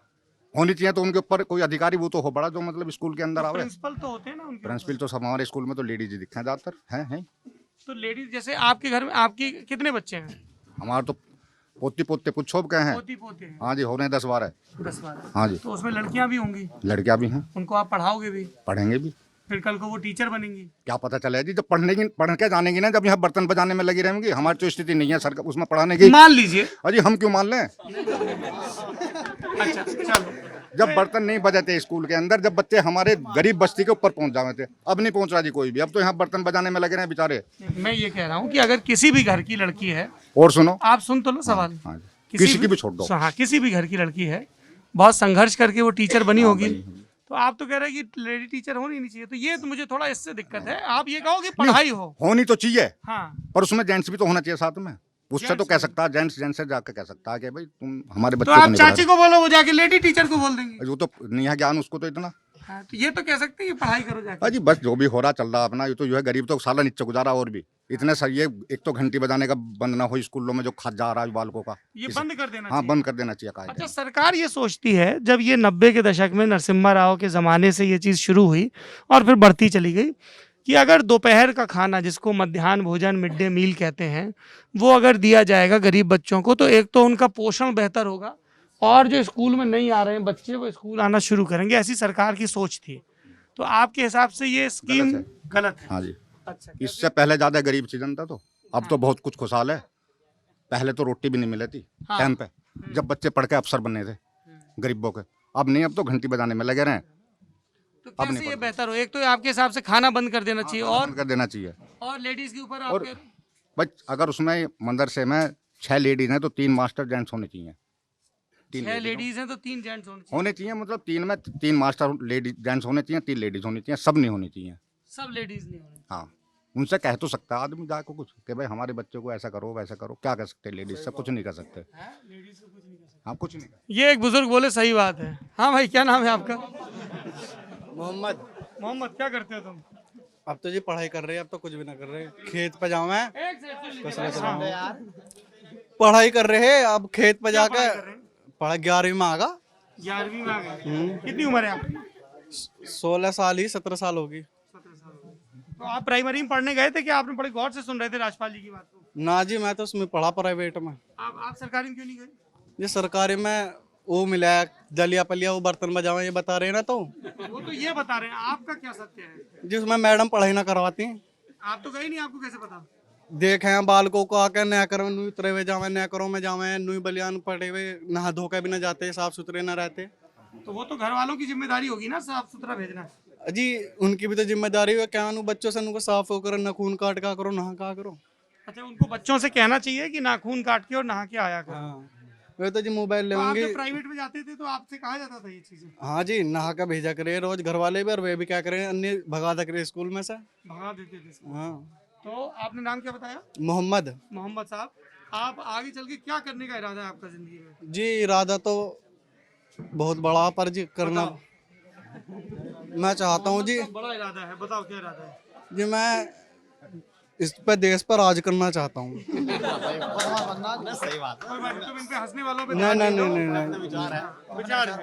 होनी चाहिए तो उनके ऊपर कोई अधिकारी वो तो हो बड़ा जो मतलब स्कूल के अंदर आवे। प्रिंसिपल तो होते हैं ना उनके। प्रिंसिपल तो सब हमारे स्कूल में तो लेडीज ही दिखे ज़्यादातर हैं। तो लेडीज जैसे आपके घर में आपकी कितने बच्चे हैं? हमारे तो पोती पोते कुछ छोप गए हैं। पोती पोते हैं। हाँ जी, हो रहे हैं 10-12। 10-12। हाँ जी, तो उसमें लड़कियां भी होंगी, लड़कियां भी हैं, उनको आप पढ़ाओगे भी, पढ़ेंगे भी। फिर कल को वो टीचर बनेंगी। क्या पता चले जी, जब पढ़ के जानेंगी ना, जब यहाँ बर्तन बजाने में लगी रहेंगी। हमारी तो स्थिति नहीं है सर उसमें पढ़ाने की। मान लीजिए। अजी हम क्यों मान लें? अच्छा चलो, जब बर्तन नहीं बजाते स्कूल के अंदर, जब बच्चे हमारे गरीब बस्ती के ऊपर पहुंच जाते थे, अब नहीं पहुंच रहा जी कोई भी। अब तो यहाँ बर्तन बजाने में लगे रहे बेचारे। मैं ये कह रहा हूँ कि अगर किसी भी घर की लड़की है, और सुनो, आप सुन तो लो सवाल। हाँ जी, किसी की भी छोड़ दो। हाँ, किसी भी घर की लड़की है, बहुत संघर्ष करके वो टीचर बनी होगी, तो आप तो कह रहे हैं कि लेडी टीचर होनी नहीं चाहिए। तो ये तो मुझे थोड़ा इससे दिक्कत है। आप ये कहो कि पढ़ाई होनी तो चाहिए, हाँ, पर उसमें जेंट्स भी तो होना चाहिए साथ में। उससे तो कह सकता है जेंट्स से जाकर कह सकता है कि भाई तुम हमारे तो बच्चों आप को नहीं चाची को बोलो, वो जाके लेडी टीचर को बोल देंगे। वो तो नहीं है ज्ञान उसको तो इतना। हाँ, तो ये तो कह सकते हैं कि पढ़ाई करो जाके। अजी बस जो भी हो रहा चल रहा अपना, ये तो जो है गरीब तो साला नीचे गुजारा। और भी इतने सर ये एक तो घंटी बजाने का बंद ना हो स्कूलों में जो खा जा रहा है बालकों का, ये बंद कर देना हाँ चाहिए। बंद कर देना चाहिए। कहा अच्छा, सरकार ये सोचती है, जब ये 90 के दशक में नरसिम्हा राव के ज़माने से ये चीज़ शुरू हुई और फिर बढ़ती चली गई, कि अगर दोपहर का खाना, जिसको मध्याह्न भोजन मिड डे मील कहते हैं, वो अगर दिया जाएगा गरीब बच्चों को, तो एक तो उनका पोषण बेहतर होगा, और जो स्कूल में नहीं आ रहे हैं बच्चे, वो स्कूल आना शुरू करेंगे। ऐसी सरकार की सोच थी। तो आपके हिसाब से ये स्कीम गलत है? हाँ जी, अच्छा, इससे पहले ज्यादा गरीब थी जनता, तो अब तो बहुत कुछ खुशहाल है। पहले तो रोटी भी नहीं मिली थी टाइम पे, जब बच्चे पढ़ के अफसर बनने थे गरीबों के। अब नहीं, अब तो घंटी बजाने में लगे रहे। तो कैसे ये बेहतर हो? एक तो आपके हिसाब से खाना बंद कर देना चाहिए, और कर देना चाहिए। और लेडीज के ऊपर और आपके बस अगर उसमें मदरसे में 6 लेडीज हैं तो 3 मास्टर जेंट्स होने चाहिए। 6 लेडीज हैं तो 3 जेंट्स होने चाहिए, मतलब 3 में 3 मास्टर लेडीज जेंट्स होने चाहिए, 3 लेडीज होनी चाहिए। सब नहीं होनी चाहिए। सब लेडीज नहीं होने। हाँ, उनसे कह तो सकता है आदमी जाकर कुछ कि भाई हमारे बच्चों को ऐसा करो वैसा करो। क्या कर सकते हैं लेडीज से? कुछ नहीं कर सकते। लेडीज को कुछ नहीं कर सकते। हाँ, कुछ नहीं। ये एक बुजुर्ग बोले, सही बात है। हाँ भाई, क्या नाम है आपका? मोहम्मद। मोहम्मद, क्या करते हो तुम? अब तो जी पढ़ाई कर रहे हैं, अब तो कुछ भी ना कर रहे, खेत पे जाऊँ मैं, पढ़ाई कर रहे हैं। अब खेत पे जाके पढ़ा 11वीं में आगा। 11वीं में आ गए। कितनी उम्र है आपकी? 16 साल ही 17 साल होगी। तो आप प्राइमरी में पढ़ने गए थे कि आपने बड़े गौर से सुन रहे थे राजपाल जी की बात को? ना जी, मैं तो उसमें पढ़ा प्राइवेट में। आप सरकारी में क्यों नहीं गए? ये सरकारी में वो मिला है, दलिया पलिया, वो बर्तन बजावे, ये बता रहे हैं ना। तो वो तो ये बता रहे हैं, आपका क्या सत्य है? जिसमें मैडम पढ़ाई ना करवाती, आप तो गए नहीं, आपको कैसे पता? देखे हैं बालकों को आके नया करो नुई उतरे हुए जावे, नया करो में जावे, नुई बलियान पड़े हुए, नहा धो के भी ना जाते, साफ सुथरे ना रहते। तो वो तो घर वालों की जिम्मेदारी होगी ना, साफ सुथरा भेजना। जी, उनकी भी तो जिम्मेदारी है। क्या बच्चों से उनको साफ होकर नखून काट का करो, नहा का करो। अच्छा, उनको बच्चों से कहना चाहिए कि नाखून काट के और नहा के आया करो। हाँ, वे तो जी मोबाइल तो आप लेंगे। जब प्राइवेट में जाते थे तो आपसे कहा जाता था ये चीजें? हाँ जी, नहा का भेजा करे रोज घर वाले भी, और वे भी क्या करें, अन्य भगा दे करे स्कूल में से। भगा देते थे। हाँ। तो आपने नाम क्या बताया? मोहम्मद। मोहम्मद साहब, आप आगे चल के क्या करने का इरादा है आपका जिंदगी में? जी, इरादा तो बहुत बड़ा, पर जी करना मैं चाहता हूँ जी। बड़ा इरादा है, बताओ क्या इरादा है? जी, मैं इस पे देश पर राज करना चाहता हूँ। सही बात है। तुम इन पे हंसने वालों पे नहीं, विचार है।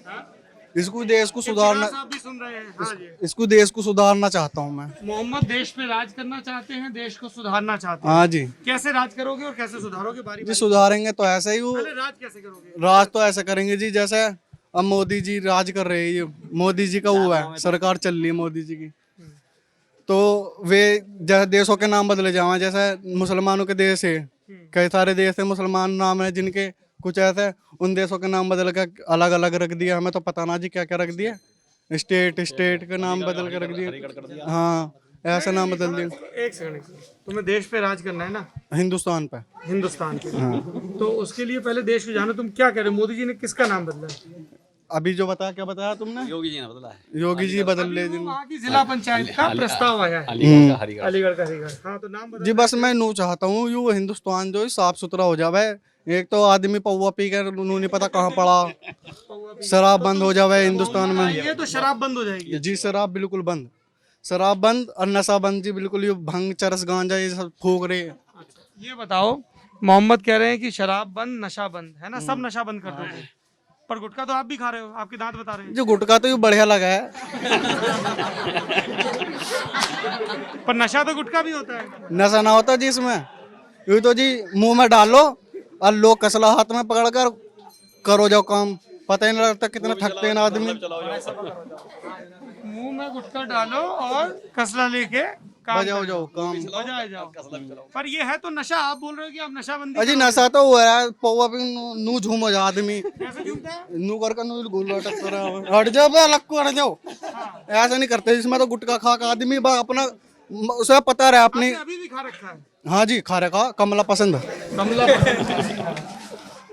हाँ? इसको देश को सुधारना, आप भी सुन रहे हैं? हाँ जी। इसको देश को सुधारना चाहता हूँ मैं। मोहम्मद देश पे राज करना चाहते हैं, देश को सुधारना चाहते हैं। हाँ जी। कैसे राज करोगे और कैसे सुधारोगे? बारी जी, सुधारेंगे तो ऐसे ही वो, पहले राज कैसे करोगे? राज तो ऐसे करेंगे जी, जैसे अब मोदी जी राज कर रहे हैं, ये मोदी जी का वो है, सरकार चल रही है मोदी जी की, तो वे जैसे देशों के नाम बदले जाए। जैसे मुसलमानों के देश है, कई सारे देश है मुसलमान नाम है जिनके, कुछ ऐसे उन देशों के नाम बदल कर अलग अलग रख दिया। हमें तो पता ना जी क्या क्या रख दिया, स्टेट के नाम बदल कर रख दिया। हाँ, ऐसा नाम बदल दिया। एक सेकंड, तुम्हें देश पे राज करना है ना? हिंदुस्तान पे। हिंदुस्तान पे। तो उसके लिए पहले देश को जानो। तुम क्या कह रहे हो? मोदी जी ने किसका नाम बदला? अभी जो बताया, क्या बताया तुमने? योगी जी ने बदला है। योगी जी बदल ले जिन। वहाँ की जिला पंचायत का प्रस्ताव आया है, अलीगढ़ का हरिगढ़। हाँ, तो नाम बदल। जी, बस मैं नू चाहता हूँ यू हिंदुस्तान जो साफ सुथरा हो जावे। एक तो आदमी पौवा पी कर नहीं पता कहाँ पड़ा, शराब बंद हो जावे हिंदुस्तान में। ये तो शराब बंद हो जाएगी। जी, शराब बिल्कुल बंद। शराब बंद और नशा बंद जी, बिल्कुल। ये भंग चरस गांजा ये सब फूक रहे हैं। ये बताओ, मोहम्मद कह रहे हैं कि शराब बंद नशा बंद है ना, सब नशा बंद कर दोगे, पर गुटखा तो आप भी खा रहे हो, आपके दांत बता रहे हैं। जो गुटखा तो ये बढ़िया लगा है, पर नशा तो गुटखा भी होता है। नशा ना होता जी इसमें। ये तो जी मुंह में डालो और लोग कसला हाथ में पकड़ कर करो जो काम, पता ही नहीं लगता कितना थकते हैं आदमी। मुंह में गुटखा डालो और कसला लेके काम बजाओ जाओ काम, बजाए जाओ। पर ये है तो नशा, आप बोल रहे हो कि आप नशाबंदी अजी करोगे। नशा तो हुआ है, पौवा पे नू झूम जा आदमी, कैसे झूमता है? नू कर नू गुल हट जाओ बे, अलग को हट जाओ। ऐसा नहीं करते, इसमें तो गुटखा खा का आदमी अपना उसे पता रहे अपनी। आपने अभी भी खा रखा है? हाँ जी खा रखा, कमला पसंद है। कमला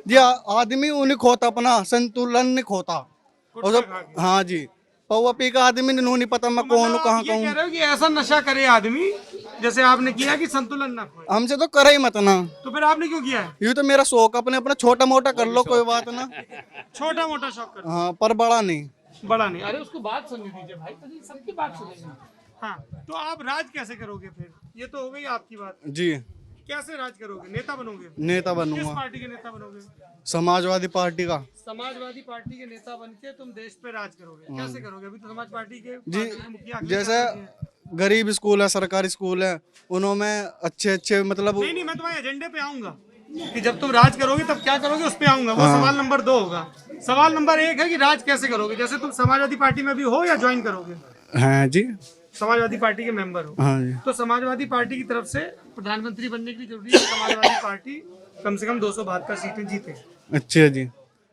जी आदमी उन्हें खोता, अपना संतुलन नहीं खोता। और जब हाँ जी पौवा पी का आदमी ने नहीं पता मैं कौन हूँ कहाँ ये कह कहूँ। रहे हो कि ऐसा नशा करे आदमी जैसे आपने किया कि संतुलन ना खोए, हमसे तो करे ही मत ना। तो फिर आपने क्यों किया है? ये तो मेरा शौक, अपने अपना छोटा मोटा कर लो, कोई बात ना। छोटा मोटा शौक कर, हाँ पर बड़ा नहीं। बड़ा नहीं। अरे उसको बात सुनने दीजिए भाई, तो सबकी बात सुनेंगे। हाँ, तो आप राज कैसे करोगे फिर? ये तो हो गई आपकी बात। जी कैसे राज करोगे? नेता बनोगे? नेता किस बनूंगा, पार्टी के नेता बनोगे? समाजवादी पार्टी का। समाजवादी पार्टी के नेता बनके तुम देश पे राज करोगे, कैसे करोगे? अभी तो समाज पार्टी के जी पार्टी के मुखिया अखिलेश जैसे यादव जी हैं। गरीब स्कूल है, सरकारी स्कूल है, उन्होंने अच्छे अच्छे मतलब नहीं, मैं तुम्हारे एजेंडे पे आऊंगा कि जब तुम राज करोगे तब क्या करोगे, उस पे आऊंगा। वो सवाल नंबर 2 होगा। सवाल नंबर 1 है कि राज कैसे करोगे। जैसे तुम समाजवादी पार्टी में भी हो या ज्वाइन करोगे? हैं जी। समाजवादी पार्टी के मेंबर हो, हाँ जी तो समाजवादी पार्टी की तरफ से प्रधानमंत्री बनने की जरूरी है। समाजवादी पार्टी कम से कम 272 सीटें जीते। अच्छा जी।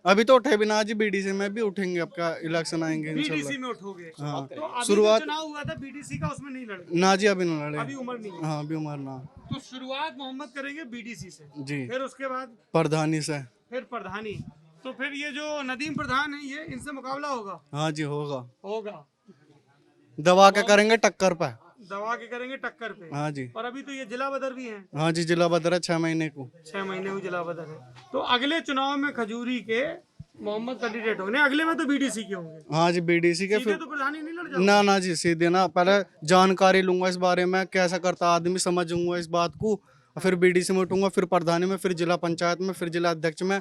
अभी तो उठे भी ना जी, बीडीसी में भी उठेंगे, आपका इलेक्शन आएंगे बीडीसी इंशाल्लाह। में उठोगे? हाँ। तो अभी शुरुआत- जो चुनाव हुआ था बीडीसी का, उसमें नहीं लड़े? ना जी अभी ना लड़े, अभी उम्र नहीं है। हाँ अभी उम्र ना। तो शुरुआत मोहम्मद करेंगे बीडीसी से, जी फिर उसके बाद प्रधानी से। फिर प्रधानी। तो फिर ये जो नदीम प्रधान है, ये इनसे मुकाबला होगा? हाँ जी होगा, होगा। दबा के करेंगे टक्कर पे। दवा के करेंगे टक्कर पे। हाँ जी। और अभी तो ये जिला बदर भी है। हाँ जी जिला बदरा 6 महीने को। 6 महीने हुई जिला बदर है। तो अगले चुनाव में खजूरी के मोहम्मद कैंडिडेट होंगे, अगले में तो बीडीसी के होंगे। हाँ जी बीडीसी के। सीधे फिर तो प्रधानी नहीं लड़ जाओगे? ना जी सीधे ना, पहले जानकारी लूंगा इस बारे में, कैसा करता आदमी, समझूंगा इस बात को, फिर बीडीसी में उठूंगा, फिर प्रधानी में, फिर जिला पंचायत में, फिर जिला अध्यक्ष में,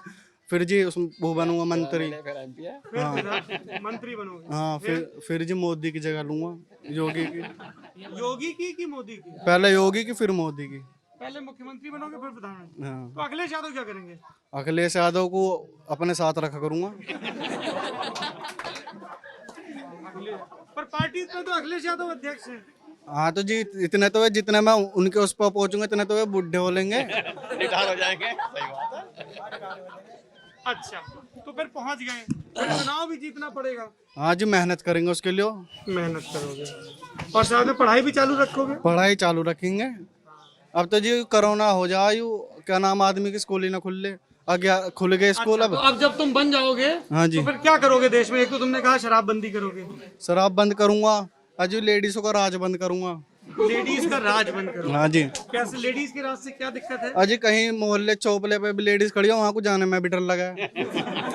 फिर जी उस वो बनूंगा मंत्री। फिर मंत्री बनोगे? हाँ फिर जी मोदी की जगह लूंगा, योगी की। योगी की कि मोदी की? पहले योगी की फिर मोदी की। पहले मुख्यमंत्री बनोगे फिर प्रधानमंत्री। हाँ तो अखिलेश यादव क्या करेंगे? अखिलेश यादव को अपने साथ रखा करूंगा। पर पार्टी में तो अखिलेश यादव अध्यक्ष है। हाँ तो जी इतने तो है, जितने मैं उनके उस पर पहुंचूंगा इतने तो वे बुढ़े हो लेंगे। अच्छा, तो फिर पहुंच गए, फिर चुनाव भी जीतना पड़ेगा। हाँ जी मेहनत करेंगे उसके लिए। मेहनत करोगे और साथ में पढ़ाई भी चालू रखोगे? पढ़ाई चालू रखेंगे। अब तो जी कोरोना हो जाए, क्या नाम, आदमी की स्कूल ही ना खुले, खुल गए स्कूल। तो अब जब तुम बन जाओगे हाँ जी तो फिर क्या करोगे देश में? एक तो तुमने कहा शराबबंदी करोगे, शराब बंद करूंगा, अजी लेडीजों का राज बंद करूंगा। लेडीज का राज बंद करोगे। हाँ जी। कैसे लेडीज के राज से क्या दिक्कत है? अजी कहीं मोहल्ले चौपले पे भी लेडीज खड़ी हो, वहाँ को जाने में भी डर लगा है।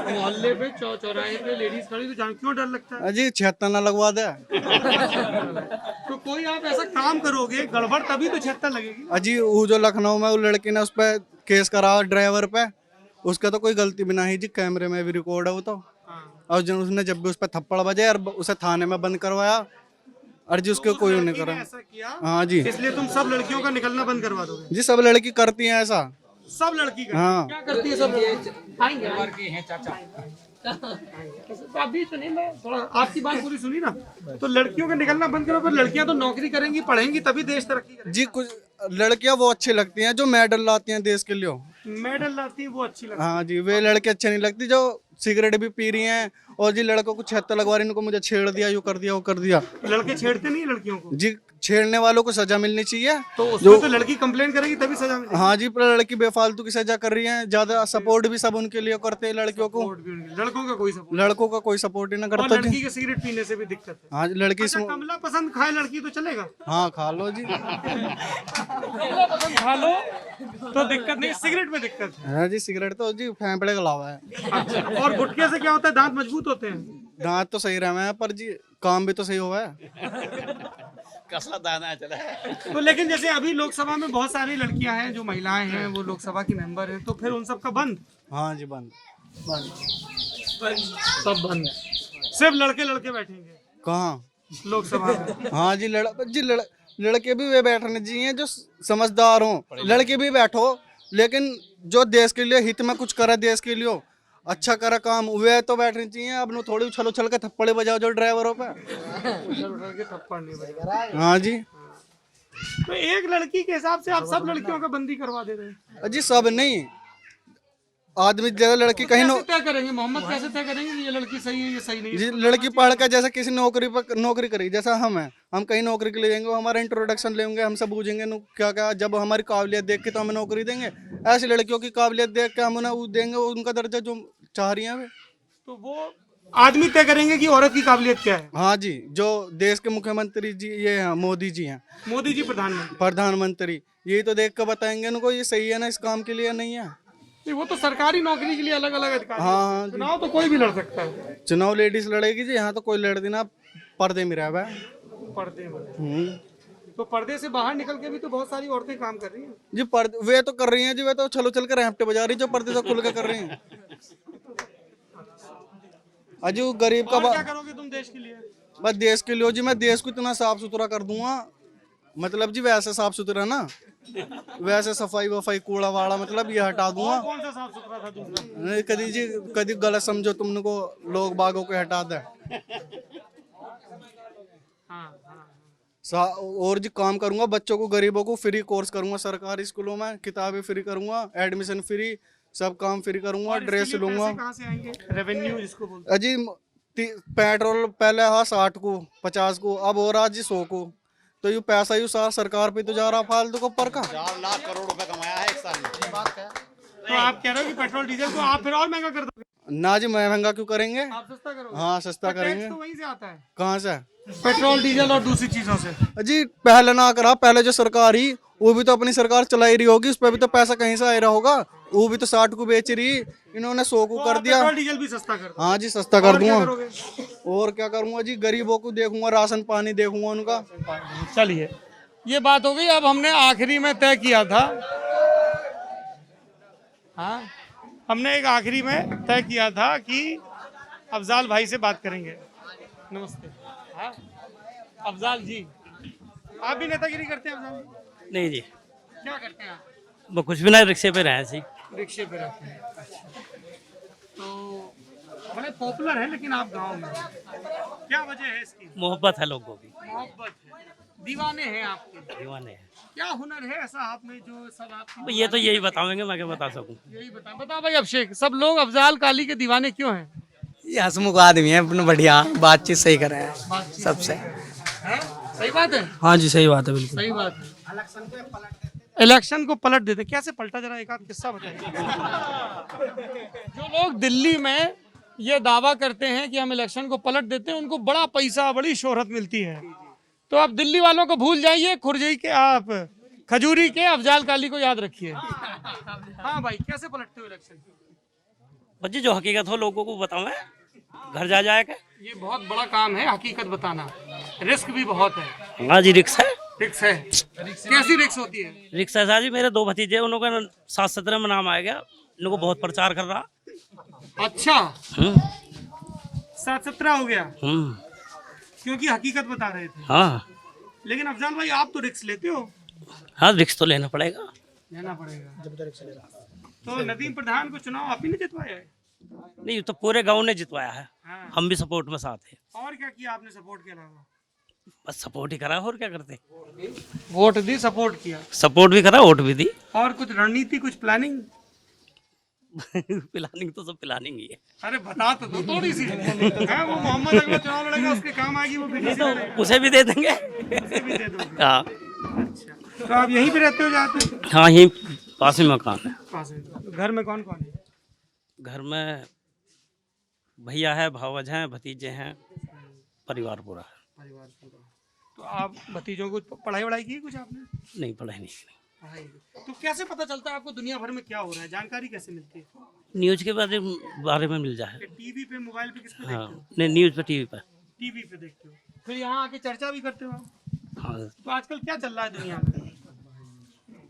मोहल्ले पे चौराहे पे लेडीज खड़ी तो जान क्यों डर लगता है? अजी 76 ना लगवा दे। तो कोई आप ऐसा काम करोगे गड़बड़, तभी तो 76 लगेगी। अजी वो जो लखनऊ में वो लड़की ने उस पर केस करा ड्राइवर पे, उसका तो कोई गलती भी नहीं जी, कैमरे में भी रिकॉर्ड है वो तो। और जब उसने जब भी उस पर थप्पड़ बजे और उसे थाने में बंद करवाया, और जी उसके कोई नहीं करा। ऐसा किया हाँ जी। इसलिए तुम सब लड़कियों का निकलना बंद करवा दोगे? जी सब लड़की करती हैं ऐसा। सब लड़की का? हाँ। क्या करती है सब लड़की? आएंगे तो अभी तो नहीं, मैं थोड़ा आपकी बात पूरी सुनी ना। तो लड़कियों का निकलना बंद करो, पर लड़कियां तो नौकरी करेंगी, पढ़ेंगी, तभी देश तरक्की करेगा। जी कुछ लड़कियां वो अच्छी लगती हैं जो मेडल लाती हैं देश के लिए। मेडल लाती है वो अच्छी लगती हाँ जी वे लड़के अच्छे नहीं लगती जो सिगरेट भी पी रही हैं, और जी लड़कों को 76 लगवा रही, इनको मुझे छेड़ दिया, यूँ कर दिया, वो कर दिया। है। लड़के छेड़ते नहीं है लड़कियों को? जी छेड़ने वालों को सजा मिलनी चाहिए। तो उसमें तो लड़की कंप्लेन करेगी तभी सजा मिलेगी। हाँ जी पर लड़की बेफालतू की सजा कर रही है, ज्यादा सपोर्ट भी सब उनके लिए करते हैं लड़कियों को। लड़कों का कोई सपोर्ट? लड़कों का कोई सपोर्ट ही ना और करता जी। लड़की के सिगरेट पीने से भी दिक्कत है? हाँ लड़की अच्छा, कमला पसंद खाए लड़की तो चलेगा? हाँ खा लो जी। कमला पसंद खा लो तो दिक्कत नहीं, सिगरेट में दिक्कत है। हाँ जी सिगरेट तो जी फेंफड़े का लावा है। अच्छा, और गुटखे से क्या होता है? दांत मजबूत होते हैं? दांत तो सही रहे हैं पर जी काम भी तो सही हुआ है। कसला दाना चला तो लेकिन जैसे अभी लोकसभा में बहुत सारी लड़कियां हैं जो महिलाएं हैं वो लोकसभा की मेंबर हैं, तो फिर उन सबका बंद हाँ जी बंद सब बंद है, सिर्फ लड़के लड़के बैठेंगे कहाँ लोकसभा में। हाँ जी लड़के भी वे बैठने चाहिए जो समझदार हों, लड़के भी बैठो लेकिन जो देश के लिए हित में कुछ करे, देश के लिए अच्छा करे काम, वे तो बैठने चाहिए। अब नो थोड़ी उछल उछल के थप्पड़े बजाओ जो ड्राइवरों पे। थप्पड़ नहीं बजेगा। हाँ जी तो एक लड़की के हिसाब से आप सब लड़कियों का बंदी करवा दे रहे हैं। जी सब नहीं, आदमी जगह लड़की कहीं कैसे तय करेंगे मोहम्मद, कैसे तय करेंगे कि ये लड़की सही है ये सही नहीं है? जी लड़की पढ़ कर जैसे किसी नौकरी करेगी, जैसा हम हैं, हम कहीं नौकरी के लिए जाएंगे, वो हमारा इंट्रोडक्शन लेंगे, हमसे पूछेंगे क्या क्या, जब हमारी काबिलियत देख के तो हमें नौकरी देंगे। ऐसी लड़कियों की काबिलियत देख के हम उन्हें देंगे उनका दर्जा जो चाह रही हैं। तो वो आदमी तय करेंगे कि औरत की काबिलियत क्या है। हाँ जी, जो देश के मुख्यमंत्री जी ये हैं, मोदी जी हैं, मोदी जी प्रधानमंत्री, यही तो देख कर बताएंगे उनको ये सही है ना इस काम के लिए नहीं है। नहीं, वो तो सरकारी नौकरी के लिए अलग अलग अधिकारी। हाँ जी। चुनाव तो कोई भी लड़ सकता है। चुनाव लेडीज लड़ेगी जी, यहाँ तो कोई लड़ती ना, पर्दे में रहा है। पर्दे में तो पर्दे से बाहर निकल के भी तो बहुत सारी औरतें काम कर रही हैं जी। पर्दे वे तो कर रही हैं जी, वे तो चलो चल कर रैंपटे बजा रही, जो पर्दे से खुल के कर रही हैं। अजू गरीब का और क्या करोगे तुम देश के लिए? बस देश के लिए जी, मैं देश को इतना साफ सुथरा कर दूंगा, मतलब जी वैसे साफ सुथरा ना, वैसे सफाई वफाई कूड़ा वाड़ा मतलब ये हटा दूंगा। कौन सा साफ सुथरा था दूसरा? नहीं कभी जी, कभी गलत समझो तुमने को, लोग बागों के हटा दे। और जी काम करूंगा, बच्चों को गरीबों को फ्री कोर्स करूंगा, सरकारी स्कूलों में किताबें फ्री करूंगा, एडमिशन फ्री, सब काम फ्री करूंगा, ड्रेस लूंगा। कहाँ से आएंगे? रेवेन्यू जिसको बोलते अजी पेट्रोल पहले हाँ 60 को 50 को, अब हो रहा जी 100 को, तो ये पैसा यू सारा सरकार पे तो जा रहा फालतू को पर का। 4 लाख करोड़ रुपए कमाया है एक साल में। तो आप कह रहे हो कि पेट्रोल डीजल को आप फिर और महंगा कर दोगे? ना जी महंगा क्यों करेंगे, आप सस्ता करोगे? हाँ सस्ता करेंगे। टैक्स तो वहीं से आता है, कहाँ से? पेट्रोल डीजल और दूसरी चीजों से। जी पहले ना करा, पहले जो सरकार ही वो भी तो अपनी सरकार चलाई रही होगी, उस पर भी तो पैसा कहीं से आ रहा होगा, वो भी तो 60 को बेच रही, इन्होंने 100 को कर दिया। पेट्रोल डीजल भी सस्ता कर दो। हाँ जी सस्ता कर दूंगा। करोगे? और क्या करूंगा जी, गरीबों को देखूंगा, राशन पानी देखूंगा उनका। चलिए ये बात हो गई। अब हमने आखिरी में तय किया था, हाँ हमने एक आखिरी में तय किया था कि अफजाल भाई से बात करेंगे। नमस्ते। हाँ अफजाल जी, आप भी नेतागिरी करते हैं? अफजाल जी नहीं जी, क्या करते हैं आप? वो कुछ भी ना, रिक्शे पे रहे सी। रिक्शे पे रहते हैं। तो बड़े पॉपुलर है लेकिन आप गांव में, क्या वजह है इसकी? मोहब्बत है लोगों की, मोहब्बत है, दीवाने हैं आपके। दीवाने हैं। क्या हुनर है ऐसा आप में जो सब आप? ये तो यही बताओगे, मैं क्या बता सकूं। यही बता भाई अभिषेक, सब लोग अफजाल काली के दीवाने क्यों हैं? ये हंसमुख आदमी है, अपने बढ़िया बातचीत सही कर रहे हैं सबसे। हैं? सही बात है। हाँ जी सही बात है, बिल्कुल सही बात है। इलेक्शन को पलट देते, कैसे पलटा जरा एक आध किस्सा बताइए। जो लोग दिल्ली में ये दावा करते हैं कि हम इलेक्शन को पलट देते हैं, उनको बड़ा पैसा बड़ी शोहरत मिलती है। तो आप दिल्ली वालों को भूल जाइए, खुरजई के आप खजूरी के अफजाल काली को याद रखिए। हाँ भाई, कैसे पलटते हो इलेक्शन? बच्चे जो हकीकत हो लोगों को बताओ, घर जा जाएगा। ये बहुत बड़ा काम है हकीकत बताना, रिस्क भी बहुत है। हाँ जी रिक्स है। रिक्स है? कैसी रिक्स होती है? रिक्स ऐसा जी, मेरे 2 भतीजे, उन लोगों का 7-17 में नाम आ गया, इनको बहुत प्रचार कर रहा। अच्छा 7-17 हो गया क्योंकि हकीकत बता रहे थे। हाँ लेकिन अफजाल भाई आप तो रिक्स लेते हो। हाँ रिक्स तो लेना पड़ेगा। लेना पड़ेगा जब तक चलेगा। तो नदीम प्रधान को चुनाव आप ही ने जितवाया है? नहीं तो पूरे गांव ने जितवाया है। हाँ। हम भी सपोर्ट में साथ हैं। और क्या किया आपने सपोर्ट के अलावा? बस सपोर्ट ही करा, और क्या करते। वोट दी, सपोर्ट किया, सपोर्ट भी करा, वोट भी दी। और कुछ रणनीति, कुछ प्लानिंग? प्लानिंग तो सब प्लानिंग ही है। अरे बता तो दो थोड़ी सी है। वो मोहम्मद अगला चुनाव लड़ेगा, उसके काम आएगी वो बीडीसी तो लड़ेगा। उसे भी दे देंगे। उसे भी दे दोगे? हाँ। अच्छा तो आप यहीं पे रहते हो जाते? हाँ यहीं पास में मकान है। पास में। तो घर में कौन कौन है? घर में भैया है, भावज हैं, भतीजे हैं, परिवार पूरा है। परिवार पूरा। तो आप भतीजों को पढ़ाई वढ़ाई की कुछ आपने? नहीं पढ़ाई नहीं। पढ़ाई। तो कैसे पता चलता है आपको दुनिया भर में क्या हो रहा है, जानकारी कैसे मिलती है? न्यूज के बारे में मिल जाए। टीवी पे, मोबाइल पे, किस पे देखते हो? हाँ नहीं, न्यूज पे, टीवी पे। टीवी पे देखते हो, फिर यहाँ आके चर्चा भी करते हो आप? हाँ तो आजकल क्या चल रहा है दुनिया में?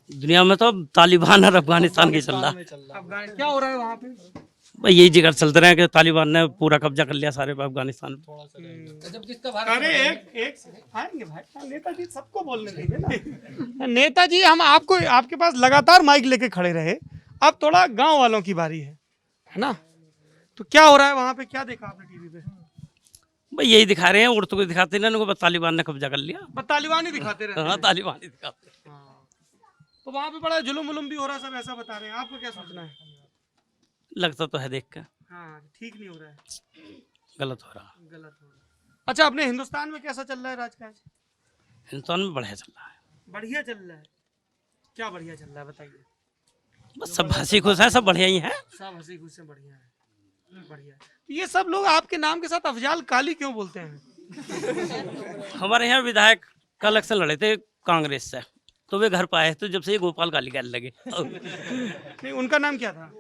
दुनिया में तो तालिबान और अफगानिस्तान की चल रहा है। अफगान क्या हो रहा है वहाँ पे? भाई यही जिक्र चलते रहे कि तालिबान ने पूरा कब्जा कर लिया सारे पे अफगानिस्तान पे। अरे एक आएंगे भाई, नेताजी सबको बोलने देंगे ना। नेताजी हम आपको आपके पास लगातार माइक लेके खड़े रहे, अब थोड़ा गांव वालों की बारी है ना? तो क्या हो रहा है वहाँ पे, क्या देखा आपने टीवी पे? भाई यही दिखा रहे हैं, उड़ते को दिखाते नहीं, उनको तालिबान ने कब्जा कर लिया। बस तालिबान ही दिखाते रहते हाँ हैं। तालिबान ही दिखाते। तो वहाँ पे बड़ा जुलुम उलुम भी हो रहा है, सब ऐसा बता रहे हैं। आपको क्या सोचना है? लगता तो है देख कर हाँ, ठीक नहीं हो रहा है, गलत हो रहा। गलत हो रहा है। अच्छा, अपने हिंदुस्तान में कैसा चल रहा है राजकाज? हिंदुस्तान में बढ़िया चल रहा है। बढ़िया चल रहा है। क्या बढ़िया चल रहा है बताइए? बस सब हंसी खुश है, सब बढ़िया ही है। सब हंसी खुश से बढ़िया है, बढ़िया है। तो ये सब लोग आपके नाम के साथ अफजाल काली क्यों बोलते हैं? हमारे यहाँ विधायक का इलेक्शन लड़े थे कांग्रेस से, तो वे घर पे आए, तो जब से ये गोपाल काली कहने लगे। नहीं, उनका नाम क्या था?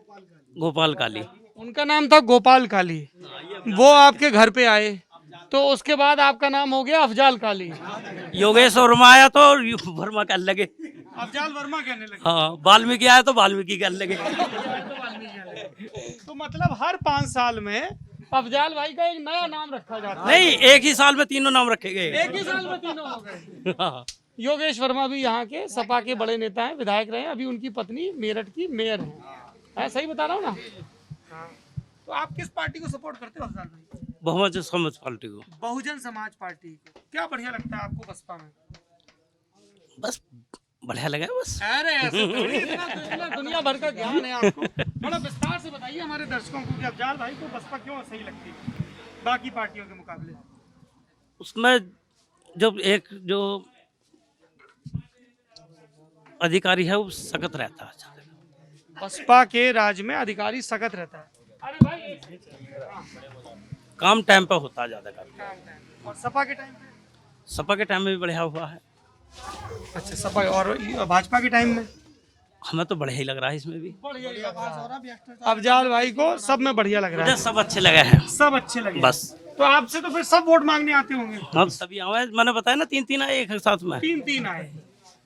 गोपाल काली। उनका नाम था गोपाल काली। वो आपके घर पे आए तो उसके बाद आपका नाम हो गया अफजाल काली। योगेश वर्मा आया तो वर्मा कहने लगे। अफजाल वर्मा कहने लगे। हाँ, वाल्मीकि आया तो वाल्मीकि कहने लगे। तो मतलब हर 5 साल में अफजाल भाई का एक नया नाम रखा जाता है। नहीं, एक ही साल में तीनों नाम रखे गए। एक ही साल में तीनों हो गए। हाँ। योगेश वर्मा भी यहाँ के सपा के बड़े नेता हैं, विधायक रहे हैं। अभी उनकी पत्नी मेरठ की मेयर है, सही बता रहा हूँ ना? तो आप किस पार्टी को सपोर्ट करते हो अफजाल भाई? बहुजन समाज पार्टी को। बहुजन समाज पार्टी को। क्या बढ़िया लगता है आपको बसपा में? बस बढ़िया लगा बस। अरे ऐसे थोड़ी, इतना दुनिया भर का ज्ञान है आपको। थोड़ा विस्तार से बताइए हमारे दर्शकों को कि अफजाल भाई को बसपा क्यों सही लगती है बाकी पार्टियों के मुकाबले? उसमें जब एक जो अधिकारी है वो सख्त रहता है। बसपा के राज में अधिकारी सख्त रहता है। अरे भाई, काम टाइम पे होता है ज्यादा काम। और सपा के टाइम पे? सपा के टाइम में भी बढ़िया हुआ है। अच्छा, सपा और भाजपा के टाइम में? हमें तो बढ़िया ही लग रहा है इसमें भी। अफजाल भाई को सब में बढ़िया लग रहा है? मुझे सब अच्छे लगे हैं। सब अच्छे लगे बस। तो आपसे तो फिर सब वोट मांगने आते होंगे? हम सभी आए, मैंने बताया ना 3-3 आए एक साथ में। 3-3 आए।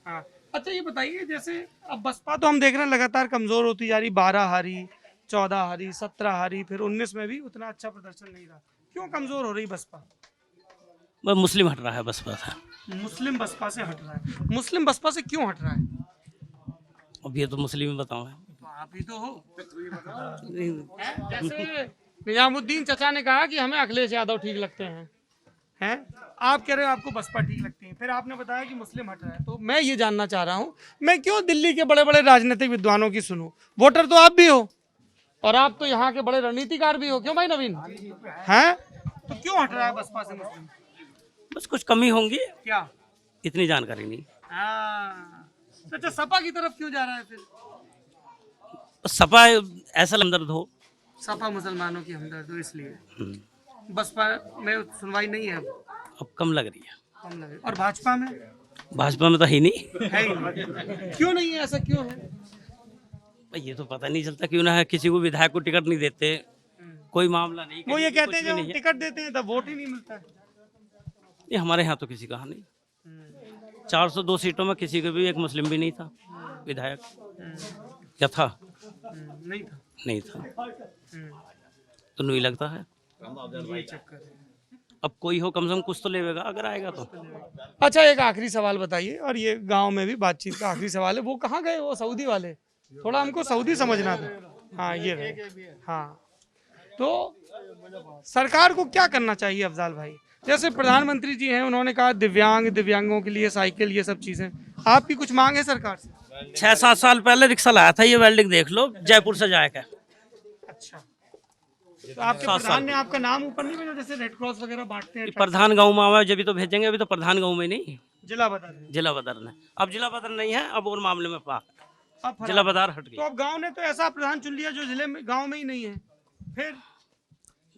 हाँ, अच्छा ये बताइए, जैसे अब बसपा तो हम देख रहे हैं लगातार कमजोर होती जा रही, 12 हारी, 14 हारी, 17 हारी, फिर 19 में भी उतना अच्छा प्रदर्शन नहीं रहा। क्यों कमजोर हो रही बसपा? वह मुस्लिम हट रहा है बसपा से। मुस्लिम बसपा से हट रहा है। मुस्लिम बसपा से क्यों हट रहा है? अब ये तो मुस्लिम ही बताओ। आप ही तो हो। जैसे निजामुद्दीन चचा ने कहा कि हमें अखिलेश यादव ठीक लगते हैं, आप कह रहे हो आपको बसपा ठीक लगती है, फिर आपने बताया कि मुस्लिम हट रहा है। तो मैं ये जानना चाह रहा हूँ, मैं क्यों दिल्ली के बड़े बड़े राजनीतिक विद्वानों की सुनूं? वोटर तो आप भी हो और आप तो यहाँ के बड़े रणनीतिकार भी हो, क्यों भाई नवीन? हैं? तो क्यों हट रहा है बसपा से मुस्लिम? बस कुछ कमी होंगी, क्या इतनी जानकारी नहीं। अच्छा, सपा की तरफ क्यों जा रहा है फिर? सपा ऐसा हमदर्द हो। सपा मुसलमानों की हमदर्द हो इसलिए। बसपा में सुनवाई नहीं है अब कम लग रही है। कम लगे। और भाजपा में? भाजपा में तो ही नहीं। है ही नहीं। क्यों नहीं है, ऐसा क्यों है? ये तो पता नहीं चलता क्यों ना है, किसी को विधायक को टिकट नहीं देते, कोई मामला नहीं। वो ये कहते हैं जब हम टिकट देते हैं तब वोट ही नहीं मिलता है। ये हमारे यहाँ तो किसी का नहीं। 402 सीटों में किसी का भी एक मुस्लिम भी नहीं था विधायक। क्या था? नहीं था। नहीं था तो नहीं लगता है। अब कोई हो कम से कम कुछ तो लेगा अगर आएगा तो। अच्छा, एक आखिरी सवाल बताइए, और ये गांव में भी बातचीत का आखिरी सवाल है। वो कहाँ गए वो सऊदी वाले? थोड़ा हमको सऊदी समझना था। हाँ, ये रहे। हाँ, तो सरकार को क्या करना चाहिए अफजाल भाई? जैसे प्रधानमंत्री जी हैं, उन्होंने कहा दिव्यांगों के लिए साइकिल, ये सब चीजें। आपकी कुछ मांग है सरकार से? 6-7 साल पहले रिक्शा लाया था, ये वेल्डिंग देख लो, जयपुर से जाएगा। अच्छा, तो आपके प्रधान ने आपका नाम ऊपर नहीं भेजा, जैसे रेड क्रॉस वगैरह बांटते हैं? प्रधान गाँव में आवे जब तो भेजेंगे, अभी तो प्रधान गाँव में नहीं, जिला बदर। जिला बदर ने। अब जिला बदर नहीं है, अब और मामले में पाक अब जिला बदर हट गई। तो अब गांव ने तो ऐसा प्रधान चुन लिया जो जिले में गांव में ही नहीं है, फिर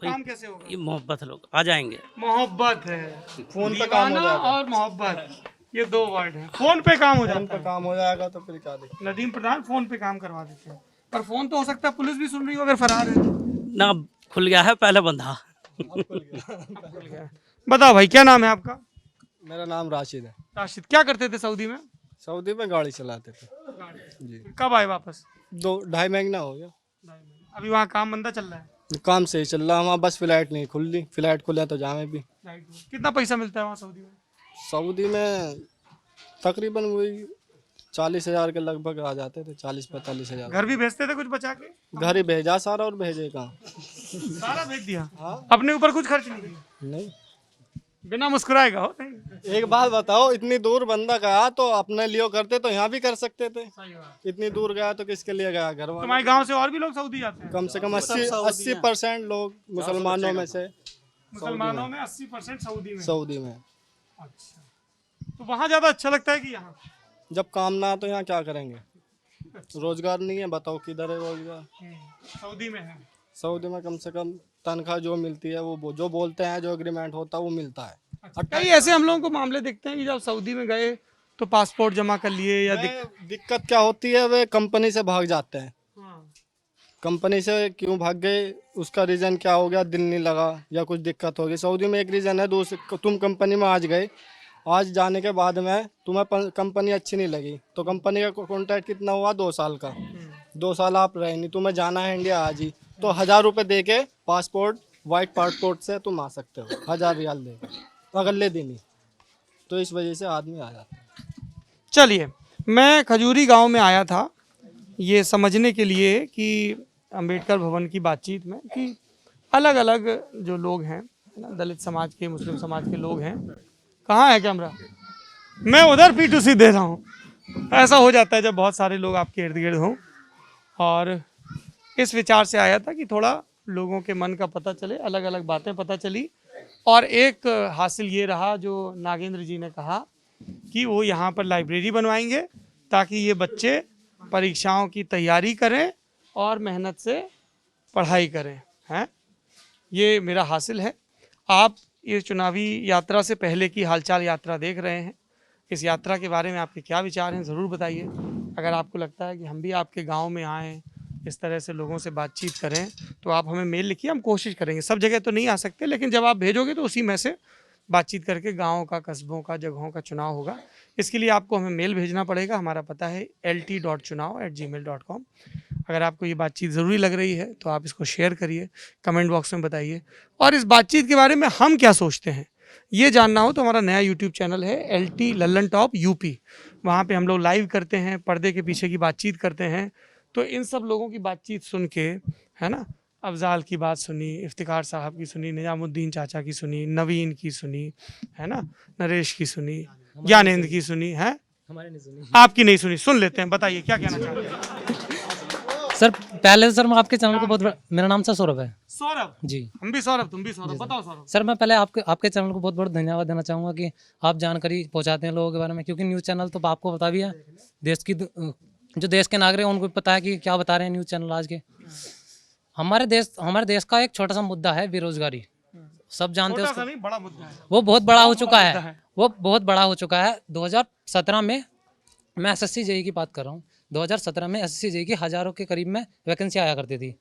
काम कैसे होगा? ये मोहब्बत, लोग आ जाएंगे। मोहब्बत है, फोन पे काम हो जाएगा। और मोहब्बत, ये 2 वर्ड हैं। फोन पे काम हो जाता है। काम हो जाएगा तो फिर क्या दिक्कत? नदीम प्रधान फोन पे काम करवा देते हैं, पर फोन तो हो सकता है पुलिस भी सुन रही हो अगर फरार है ना। खुल गया है, पहले बंधा। बताओ भाई, क्या नाम है आपका? मेरा नाम राशिद है। राशिद, क्या करते थे सऊदी में? सऊदी में गाड़ी चलाते थे जी। कब आए वापस? 2-2.5 महीना हो गया। अभी वहाँ काम मंदा चल रहा है? काम सही चल रहा है वहाँ, बस फ्लाइट नहीं खुल रही। फ्लाइट खुले तो जामे भी। कितना पैसा मिलता है वहाँ सऊदी में? सऊदी में तकरीबन वही 40,000 के लगभग आ जाते थे, 40-45,000। घर भी भेजते थे कुछ बचा के? घर ही भेजा सारा, और भेजे कहाँ? सारा भेज दिया? अपने ऊपर कुछ खर्च नहीं किया? नहीं। बिना मुस्कुराएगा हो नहीं? एक बात बताओ, इतनी दूर बंदा गया तो अपने लिए करते तो यहाँ भी कर सकते थे। इतनी दूर गया तो किसके लिए गया? घर वाले। तुम्हारे गांव से और भी लोग सऊदी जाते हैं? कम से कम 80% लोग मुसलमानों में से। मुसलमानों में 80% सऊदी में। अच्छा, तो वहाँ ज्यादा अच्छा लगता है कि यहाँ? जब काम ना तो यहाँ क्या करेंगे? रोजगार नहीं है, बताओ किधर है रोजगार? सऊदी में है। सऊदी में कम से कम तनख्वाह जो मिलती है वो जो बोलते हैं, जो एग्रीमेंट होता है वो मिलता है। कई ऐसे हम लोगों को मामले देखते हैं कि जब सऊदी में गए तो पासपोर्ट जमा कर लिए या दिक्कत क्या होती है, वे कंपनी से भाग जाते हैं। कंपनी से क्यों भाग गए, उसका रीज़न क्या हो गया? दिल नहीं लगा या कुछ दिक्कत होगी। सऊदी में एक रीज़न है, दूसरे तुम कंपनी में आज गए, आज जाने के बाद में तुम्हें कंपनी अच्छी नहीं लगी तो कंपनी का कॉन्ट्रैक्ट कितना हुआ? 2 साल का। 2 साल आप रहे नहीं, तुम्हें जाना है इंडिया आज ही, तो 1000 रुपये दे के पासपोर्ट, वाइट पासपोर्ट से तुम आ सकते हो, 1000 रियाल दे के अगले दिन ही। तो इस वजह से आदमी आ जाता है। चलिए, मैं खजूरी गांव में आया था ये समझने के लिए कि अंबेडकर भवन की बातचीत में कि अलग अलग जो लोग हैं ना, दलित समाज के, मुस्लिम समाज के लोग हैं। कहाँ है कैमरा? मैं उधर P2C दे रहा हूँ। ऐसा हो जाता है जब बहुत सारे लोग आपके इर्द गिर्द हों। और इस विचार से आया था कि थोड़ा लोगों के मन का पता चले, अलग अलग बातें पता चली। और एक हासिल ये रहा जो नागेंद्र जी ने कहा कि वो यहाँ पर लाइब्रेरी बनवाएंगे ताकि ये बच्चे परीक्षाओं की तैयारी करें और मेहनत से पढ़ाई करें। हैं, ये मेरा हासिल है। आप ये चुनावी यात्रा से पहले की हालचाल यात्रा देख रहे हैं। इस यात्रा के बारे में आपके क्या विचार हैं, ज़रूर बताइए। अगर आपको लगता है कि हम भी आपके गांव में आएँ, इस तरह से लोगों से बातचीत करें, तो आप हमें मेल लिखिए, हम कोशिश करेंगे। सब जगह तो नहीं आ सकते, लेकिन जब आप भेजोगे तो उसी में से बातचीत करके गाँव का, कस्बों का, जगहों का चुनाव होगा। इसके लिए आपको हमें मेल भेजना पड़ेगा। हमारा पता है lt.chunav@gmail.com। अगर आपको ये बातचीत ज़रूरी लग रही है तो आप इसको शेयर करिए, कमेंट बॉक्स में बताइए। और इस बातचीत के बारे में हम क्या सोचते हैं ये जानना हो तो हमारा नया यूट्यूब चैनल है LT लल्लन टॉप UP। वहाँ पे हम लोग लाइव करते हैं, पर्दे के पीछे की बातचीत करते हैं। तो इन सब लोगों की बातचीत सुन के, है ना, अफजाल की बात सुनी, इफ्तिकार साहब की सुनी, निजामुद्दीन चाचा की सुनी, नवीन की सुनी, है ना, नरेश की सुनी, ज्ञानेंद्र की सुनी, है हमारे नहीं सुनी। आपकी नहीं सुनी, सुन लेते हैं। बताइए क्या कहना चाहते हैं? सर पहले सर मैं आपके चैनल को बहुत मेरा नाम सर सौरभ है। सौरभ जी, हम भी सौरभ, तुम भी सौरभ। बताओ सौरभ। सर मैं पहले आपके चैनल को बहुत बहुत धन्यवाद देना चाहूँगा कि आप जानकारी पहुँचाते हैं लोगों के बारे में, क्योंकि न्यूज़ चैनल तो आपको पता भी है, देश की जो देश के नागरिक हैं उनको पता है कि क्या बता रहे हैं न्यूज़ चैनल आज के। हमारे देश का एक छोटा सा मुद्दा है बेरोजगारी। सब जानते हैं उसको, बड़ा मुद्दा है, वो बहुत बड़ा हो चुका है, वो बहुत बड़ा हो चुका है। 2017 में मैं SSC JEE की बात कर रहा हूँ। 2017 में SSC JEE की हज़ारों के करीब में वैकेंसी आया करती थी।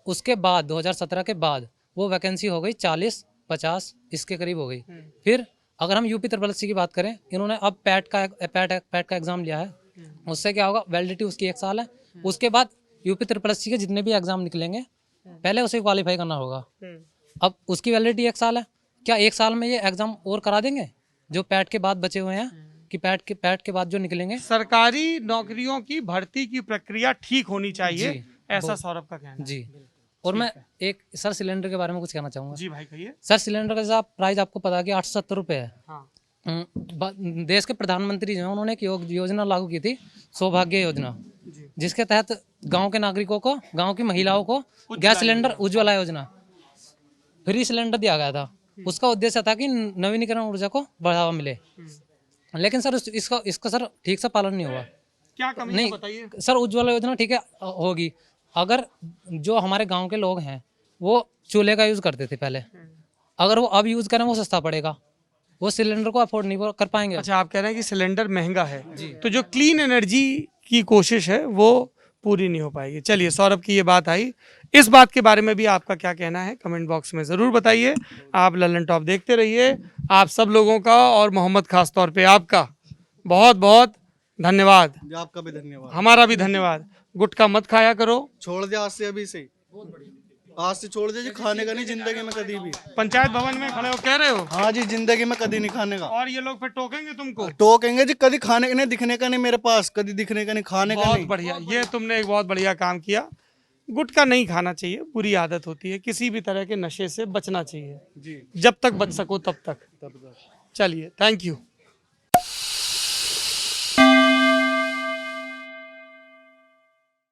उसके बाद 2017 के बाद वो वैकेंसी हो गई 40-50 इसके करीब हो गई। फिर अगर हम UP SSC की बात करें, इन्होंने अब पैट का एग्ज़ाम लिया है। उससे क्या होगा, वैलिडिटी उसकी 1 साल है। उसके बाद UP SSC के जितने भी एग्ज़ाम निकलेंगे पहले उसे क्वालिफाई करना होगा। अब उसकी वैलिडिटी 1 साल है। क्या 1 साल में ये एग्ज़ाम और करा देंगे जो पैट के बाद बचे हुए हैं, कि पैट के बाद जो निकलेंगे? सरकारी नौकरियों की भर्ती की प्रक्रिया ठीक होनी चाहिए, ऐसा सौरभ का कहना जी। और मैं एक सर सिलेंडर के बारे में कुछ कहना चाहूँगा। जी भाई कहिए। सर सिलेंडर का जैसा प्राइस आपको पता है कि 870 रुपये है। हाँ। देश के प्रधानमंत्री जो है उन्होंने एक योजना लागू की थी, सौभाग्य योजना, जिसके तहत गांव के नागरिकों को, गांव की महिलाओं को गैस सिलेंडर, उज्ज्वला योजना, फ्री सिलेंडर दिया गया था। उसका उद्देश्य था कि नवीनीकरण ऊर्जा को बढ़ावा मिले। लेकिन सर इसका सर ठीक से पालन नहीं हुआ। क्या कमी है बताइए? सर उज्ज्वला योजना ठीक है होगी, अगर जो हमारे गांव के लोग हैं वो चूल्हे का यूज़ करते थे पहले, अगर वो अब यूज़ करें वो सस्ता पड़ेगा, वो सिलेंडर को अफोर्ड नहीं कर पाएंगे। अच्छा, आप कह रहे हैं कि सिलेंडर महंगा है, तो जो क्लीन एनर्जी की कोशिश है वो पूरी नहीं हो पाएगी। चलिए, सौरभ की ये बात आई। इस बात के बारे में भी आपका क्या कहना है कमेंट बॉक्स में ज़रूर बताइए। आप लल्लन टॉप देखते रहिए, आप सब लोगों का और मोहम्मद खास तौर पे आपका बहुत बहुत धन्यवाद। आपका भी धन्यवाद। हमारा भी धन्यवाद। गुटखा मत खाया करो, छोड़ दे आज से, अभी से आज से छोड़ दे जी, खाने का नहीं जिंदगी में कभी भी। पंचायत भवन में खड़े हो कह रहे हो? हाँ जी, जिंदगी में कभी नहीं खाने का। और ये लोग फिर टोकेंगे तुमको? टोकेंगे जी, कभी खाने का नहीं, दिखने का नहीं मेरे पास, कभी दिखने का नहीं, खाने का बहुत नहीं। बढ़िया, ये तुमने एक बहुत बढ़िया काम किया। गुटखा नहीं खाना चाहिए, बुरी आदत होती है, किसी भी तरह के नशे से बचना चाहिए जी, जब तक बच सको तब तक। चलिए, थैंक यू।